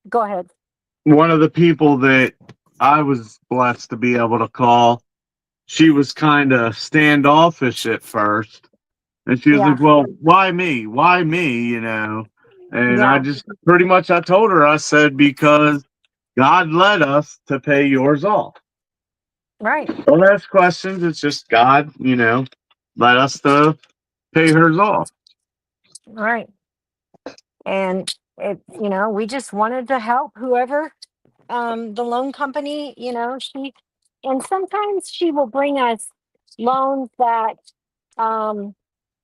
Go ahead. One of the people that I was blessed to be able to call, she was kind of standoffish at first. And she was like, well, why me? Why me? And I just pretty much, I told her, I said, because God led us to pay yours off. Right. Don't ask questions. It's just God, led us to pay hers off. Right. And we just wanted to help whoever, the loan company, and sometimes she will bring us loans that,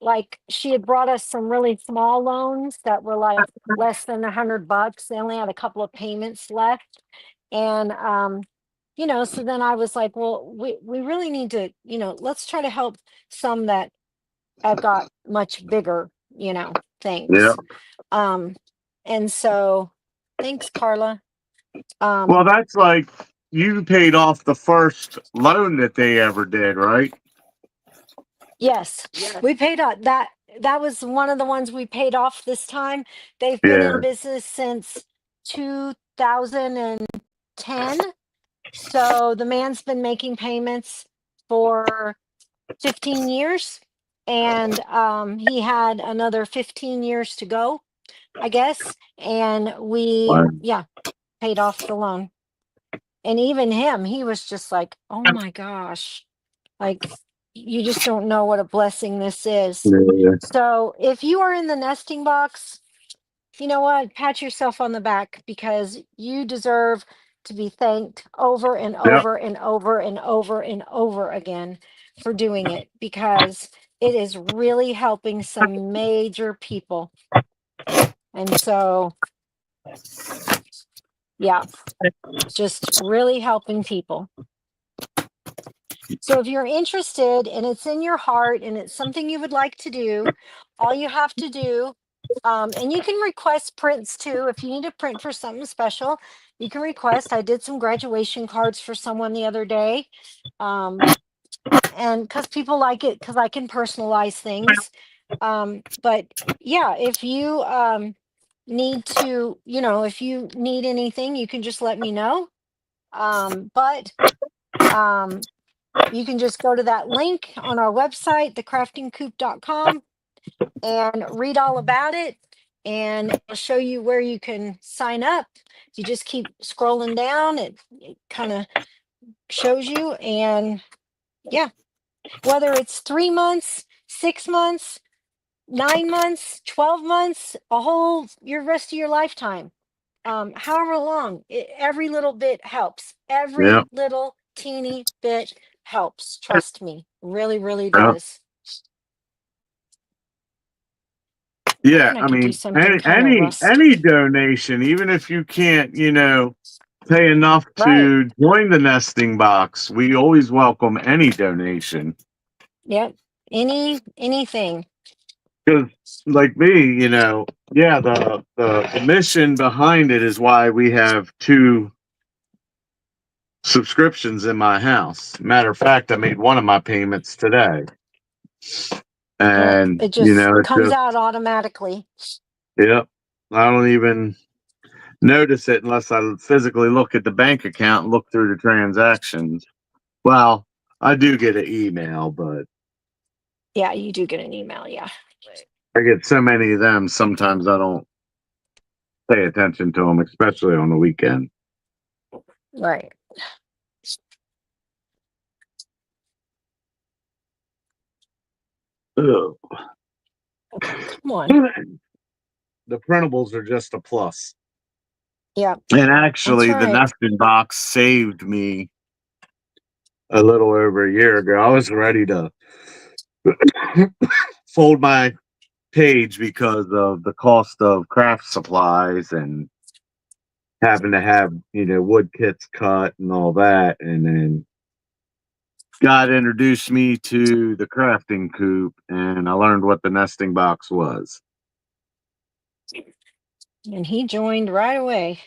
like, she had brought us some really small loans that were like less than $100. They only had a couple of payments left. And, so then I was like, well, we really need to, let's try to help some that have got much bigger, things. Yeah. And so thanks, Carla. Well, that's like, you paid off the first loan that they ever did, right? Yes, we paid off that was one of the ones we paid off this time. They've been in business since 2010. So the man's been making payments for 15 years, and he had another 15 years to go, I guess. And we paid off the loan. And even him, he was just like, oh my gosh. Like, you just don't know what a blessing this is. Yeah. So if you are in the nesting box, you know what? Pat yourself on the back because you deserve to be thanked over and Yep. over and over and over and over again for doing it because it is really helping some major people. And so, yeah, just really helping people. So if you're interested and it's in your heart and it's something you would like to do, all you have to do, and you can request prints too. If you need a print for something special, you can request. I did some graduation cards for someone the other day. And because people like it, because I can personalize things. But yeah, if you need to, if you need anything, you can just let me know. But you can just go to that link on our website, thecraftingcoop.com, and read all about it. And it'll show you where you can sign up. You just keep scrolling down, it kind of shows you. And yeah, whether it's 3 months, 6 months, 9 months, 12 months, your rest of your lifetime, however long, every little bit helps. Every Yep. little teeny bit helps. Trust me, really, really Yep. does. Yeah, And I I could do mean, something kind of rust. any donation, even if you can't, pay enough Right. to join the nesting box, we always welcome any donation. Yep. Anything. Because, like me, yeah, the mission behind it is why we have 2 subscriptions in my house. Matter of fact, I made one of my payments today, Yep. and It just it's comes just, out automatically. yep. I don't even notice it unless I physically look at the bank account and look through the transactions. Well, I do get an email, but Yeah, you do get an email. Yeah. I get so many of them. Sometimes I don't pay attention to them, especially on the weekend. Right. Ugh. Okay, come on. The printables are just a plus. Yeah, And that's actually, the right. nesting box saved me a little over a year ago. I was ready to fold my page because of the cost of craft supplies and having to have, wood kits cut and all that. And then God introduced me to the crafting coop and I learned what the nesting box was. And he joined right away.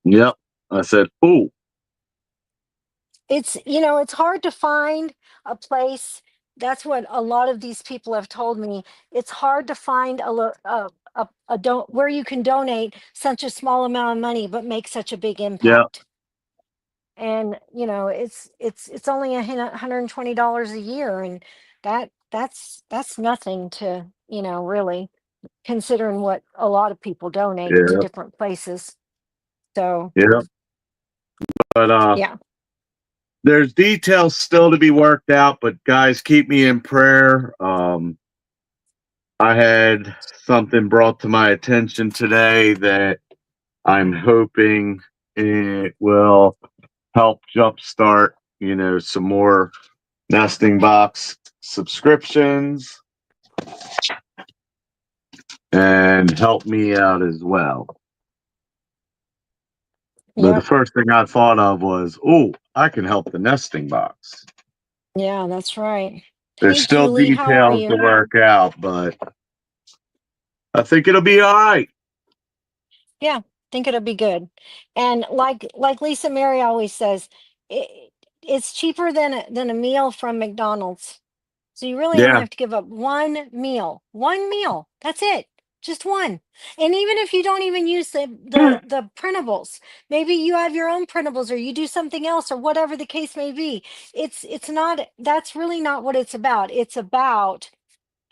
Yep. I said, "Oh, It's hard to find a place. That's what a lot of these people have told me. It's hard to find a don't where you can donate such a small amount of money but make such a big yeah, impact. And it's only $120 a year, and that's nothing to, really, considering what a lot of people donate to yeah, different places. So yeah." But yeah. there's details still to be worked out. But guys, keep me in prayer. I had something brought to my attention today that I'm hoping it will help jumpstart, some more nesting box subscriptions and help me out as well. But the Yep. first thing I thought of was, oh, I can help the nesting box. Yeah, that's right. There's Hey, still Julie, how are details to you? work out, but I think it'll be all right. Yeah, think it'll be good. And like Lisa Mary always says, it's cheaper than a meal from McDonald's. So you really only Yeah, have to give up one meal. One meal. That's it. Just one. And even if you don't even use the printables, maybe you have your own printables or you do something else or whatever the case may be. It's not that's really not what it's about. It's about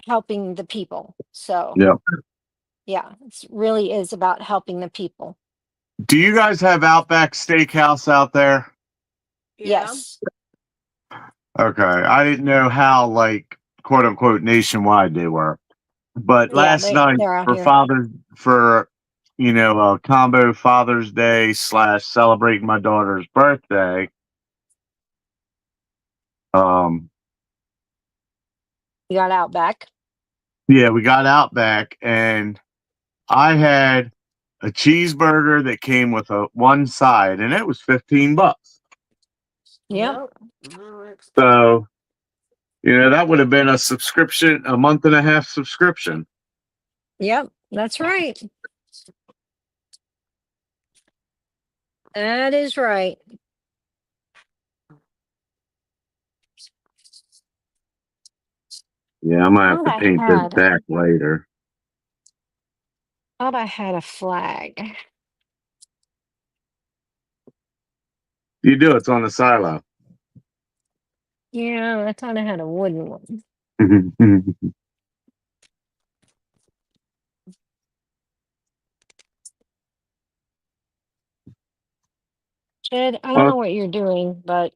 helping the people. So yeah. yeah, it really is about helping the people. Do you guys have Outback Steakhouse out there? Yeah. Yes. Okay, I didn't know how like quote unquote nationwide they were, but Yeah, last night they're out for here. a combo Father's Day / celebrating my daughter's birthday. Um, You got Outback. yeah, we got Outback, and I had a cheeseburger that came with a one side, and it was $15. Yep. So that would have been a subscription, a month and a half subscription. Yep. That's right. That is right. Yeah, I might have Thought to I paint this had. back later. Thought I had a flag. You do, it's on the silo. Yeah, I thought I had a wooden one. Jed, I don't Well, know what you're doing, but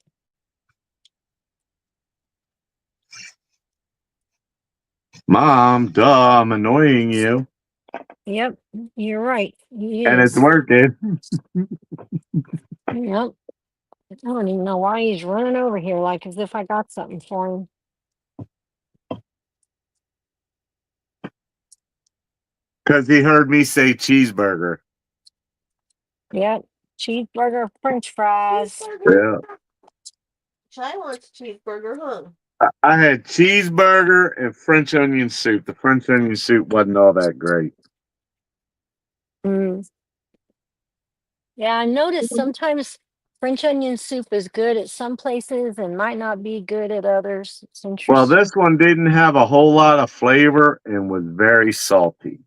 Mom, duh, I'm annoying you. yep, you're right. He And it's is. working. Yep. I don't even know why he's running over here like as if I got something for him. Because he heard me say cheeseburger. Yep. Cheeseburger, French fries. Yeah. Chai wants cheeseburger, huh? I had cheeseburger and French onion soup. The French onion soup wasn't all that great. Mm. Yeah, I noticed sometimes French onion soup is good at some places and might not be good at others. It's Well, interesting. this one didn't have a whole lot of flavor and was very salty.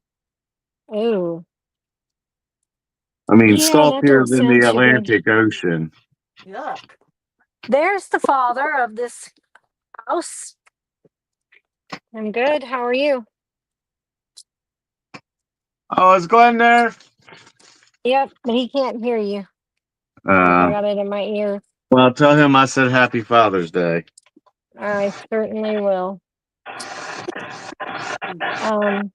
Oh, I mean, yeah, that saltier don't than sound the too good. Atlantic Ocean. Yuck. There's the father of this house. I'm good. How are you? Oh, is Glenn there? Yep, but he can't hear you. I Uh, got it in my ear. well, tell him I said Happy Father's Day. I certainly will. Um,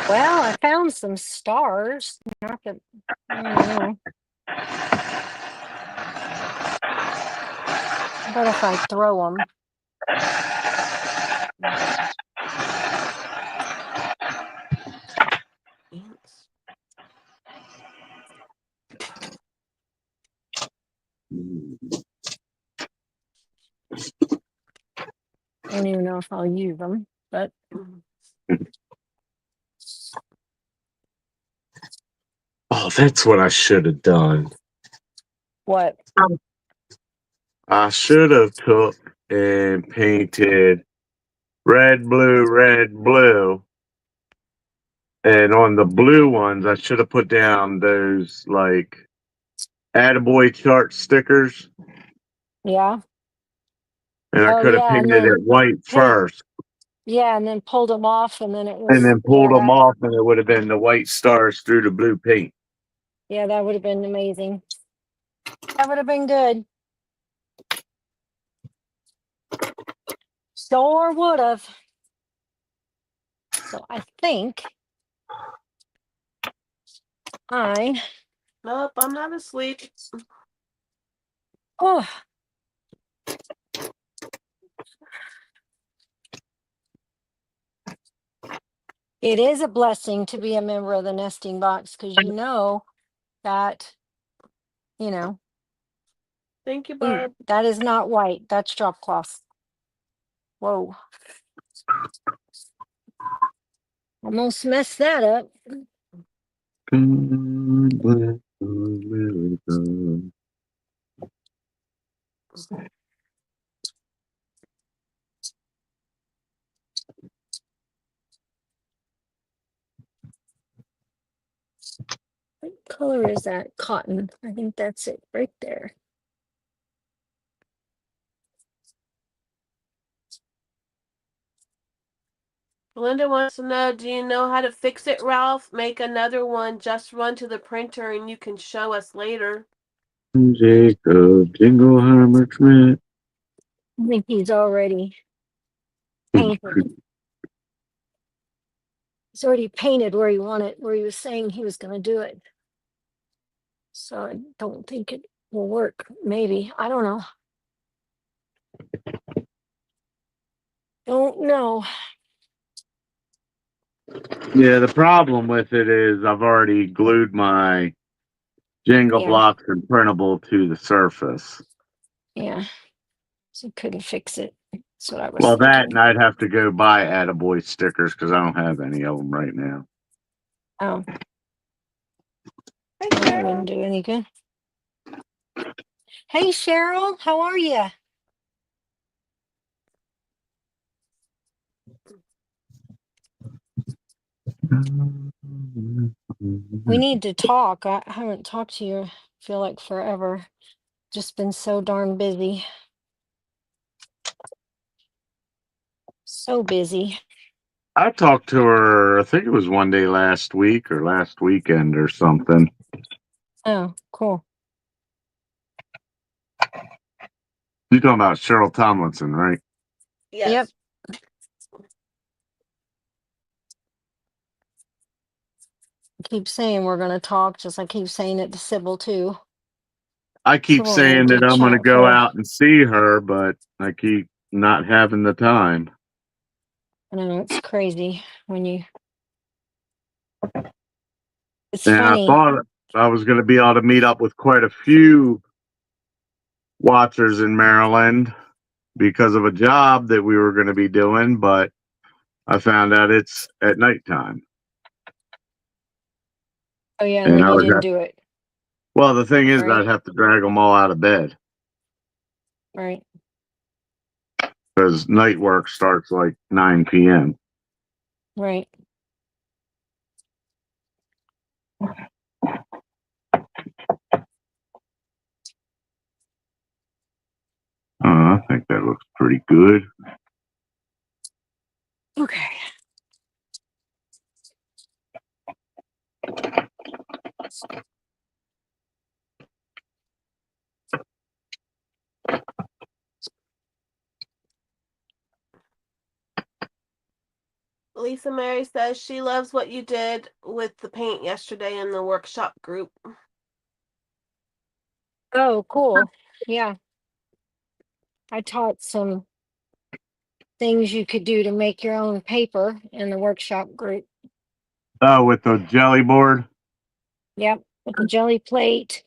well, I found some stars. Not that I don't know. But if I throw them, Ants. I don't even know if I'll use them. But Oh, that's what I should have done. what? I should have took and painted red, blue, and on the blue ones, I should have put down those like attaboy chart stickers, Yeah. and I Oh, could have yeah, and painted then it white paint. first, Yeah, and then pulled them off, and then it and was then yeah pulled them that off, and it would have been the white stars through the blue paint. yeah that would have been amazing. That would have been good. Sure would have. So I think I Nope, I'm not asleep. oh it is a blessing to be a member of the nesting box because you know that you know Thank you, ooh, Barb. that is not white. That's drop cloth. Whoa, almost messed that up. God bless America. What color is that? Cotton. I think that's it right there. Linda wants to know, do you know how to fix it, Ralph? Make another one, just run to the printer and you can show us later. Jacob Jingleheimer Schmidt. I think he's already painted. He's already painted where he wanted, where he was saying he was going to do it. So I don't think it will work. Maybe. I don't know. Don't know. Yeah, the problem with it is I've already glued my jingle Yeah. blocks and printable to the surface. Yeah. So couldn't fix it. That's what I was Well, thinking. that and I'd have to go buy Attaboy stickers because I don't have any of them right now. Oh. Hey, That Cheryl. wouldn't do any good. Hey, Cheryl, how are you? We need to talk. I haven't talked to you, I feel like forever. Just been so darn busy. So busy. I talked to her, I think it was one day last week or last weekend or something. Oh, cool. You're talking about Cheryl Tomlinson, right? Yes. Yep. I keep saying we're going to talk, just I keep saying it to Sybil too. I keep Sybil and I saying that did I'm going to chat go for, out and see her, but I keep not having the time. I know it's crazy when you, it's And funny. I thought I was going to be able to meet up with quite a few watchers in Maryland because of a job that we were going to be doing, but I found out it's at nighttime. Oh yeah, And and then I you was didn't do it. well, the thing is, Right. I'd have to drag them all out of bed Right. because night work starts like 9 p.m. Right. I think that looks pretty good. Okay. Lisa Mary says she loves what you did with the paint yesterday in the workshop group. Oh, cool. Yeah. I taught some things you could do to make your own paper in the workshop group. Oh, with the jelly board? Yep. With the jelly plate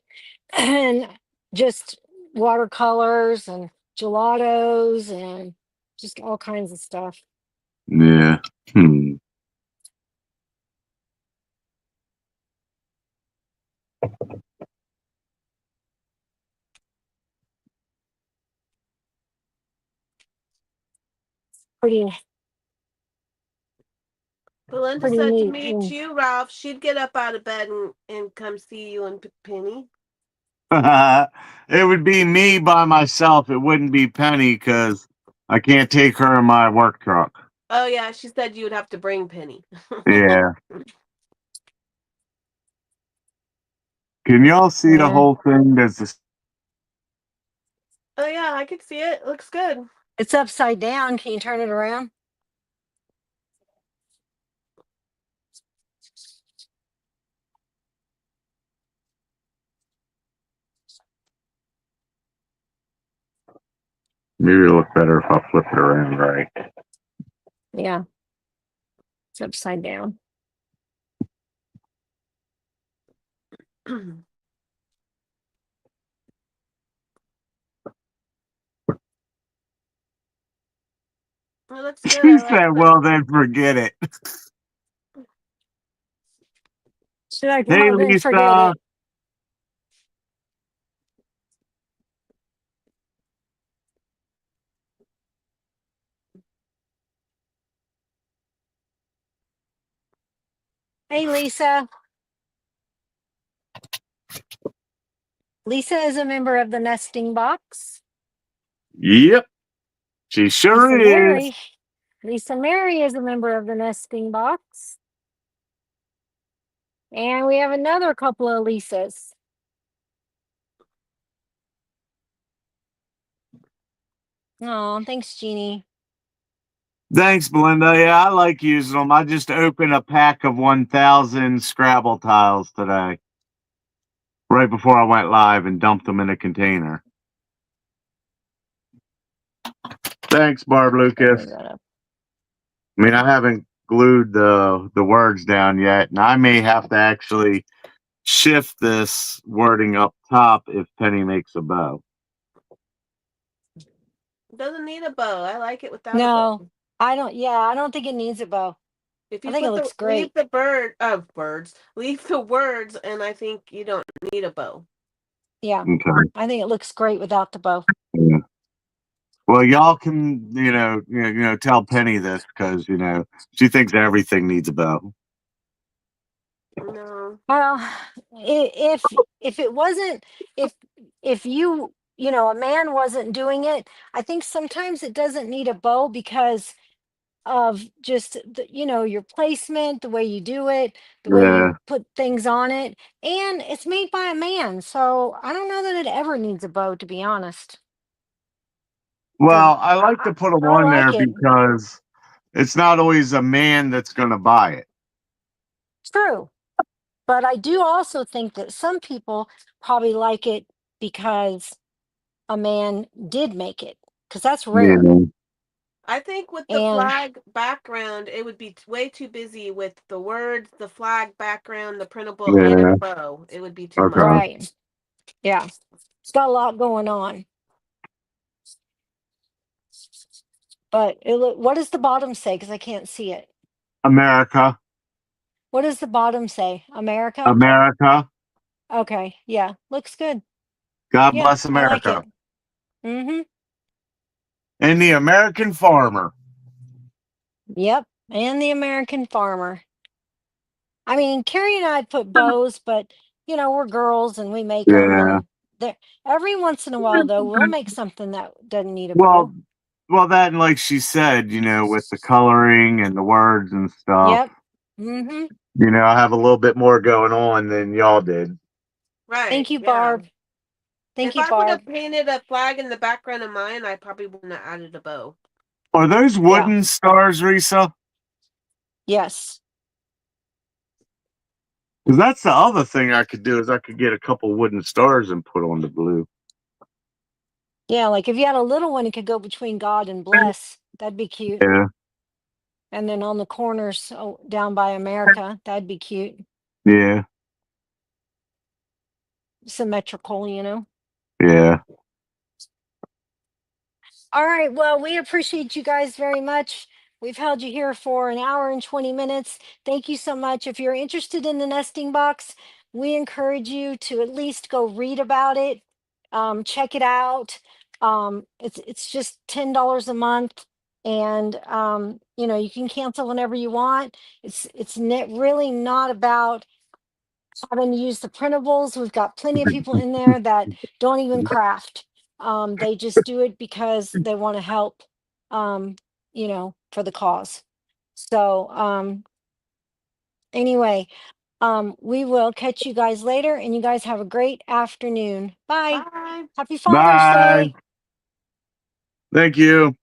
and just watercolors and gelatos and just all kinds of stuff. Yeah. Pretty Belinda pretty said to neat. meet you, Ralph, she'd get up out of bed and come see you and Penny. It would be me by myself. It wouldn't be Penny because I can't take her in my work truck. Oh yeah, she said you would have to bring Penny. Yeah. Can y'all see the Yeah. whole thing? There's this. Oh yeah, I could see it. It looks good. It's upside down. Can you turn it around? Maybe it'll look better if I flip it around right. Yeah. It's upside down. It looks good. She I like said, it. well, then forget it. She's like, Hey, well, then forget Lisa. it. Hey, Lisa. Lisa is a member of the nesting box. Yep, she Lisa sure is. Mary. Lisa Mary is a member of the nesting box. And we have another couple of Lisas. Oh, thanks, Jeannie. Thanks, Belinda. Yeah, I like using them. I just opened a pack of 1,000 Scrabble tiles today, right before I went live, and dumped them in a container. Thanks, Barb Lucas. I mean, I haven't glued the words down yet, and I may have to actually shift this wording up top if Penny makes a bow. It doesn't need a bow. I like it without a No, bow. I don't. Yeah, I don't think it needs a bow. If I you think it put looks leave great. the leave the words, and I think you don't need a bow. Yeah, Okay. I think it looks great without the bow. Yeah. Well, y'all can, tell Penny this because, she thinks everything needs a bow. No. Well, if it wasn't, if a man wasn't doing it, I think sometimes it doesn't need a bow because of just your placement, the way you do it, the way Yeah. you put things on it, and it's made by a man. So I don't know that it ever needs a bow, to be honest. Well, I like to put them I on there like it. because it's not always a man that's going to buy it. True. But I do also think that some people probably like it because a man did make it, because that's rare. Yeah. I think with the And flag background, it would be way too busy with the words, the flag background, the printable, and Yeah. a bow. It would be too Okay. much. right. Yeah. It's got a lot going on. But what does the bottom say? Because I can't see it. America. What does the bottom say? America? America. Okay. Yeah. Looks good. God Yeah. bless I like America. it. Mm-hmm. And the American farmer. Yep. And the American farmer. I mean, Carrie and I put bows, but we're girls and we make them. Yeah. And every once in a while, though, we'll make something that doesn't need a Well, bow. that, and like she said, with the coloring and the words and stuff, Yep. Mm-hmm. I have a little bit more going on than y'all did. Right. Thank you, Yeah. Barb. Thank If you, I would Barb. have painted a flag in the background of mine, I probably wouldn't have added a bow. Are those Yeah. wooden stars, Risa? Yes. Because that's the other thing I could do is I could get a couple wooden stars and put on the blue. Yeah, like if you had a little one, it could go between God and bless. That'd be cute. Yeah. And then on the corners down by America, that'd be cute. Yeah. Symmetrical, Yeah. All right. Well, we appreciate you guys very much. We've held you here for an hour and 20 minutes. Thank you so much. If you're interested in the nesting box, we encourage you to at least go read about it, check it out. It's just $10 a month, and you can cancel whenever you want. It's really not about having to use the printables. We've got plenty of people in there that don't even craft. They just do it because they want to help, for the cause. So anyway, we will catch you guys later, and you guys have a great afternoon. Bye. Bye. Happy Father's Bye. Day. Thank you.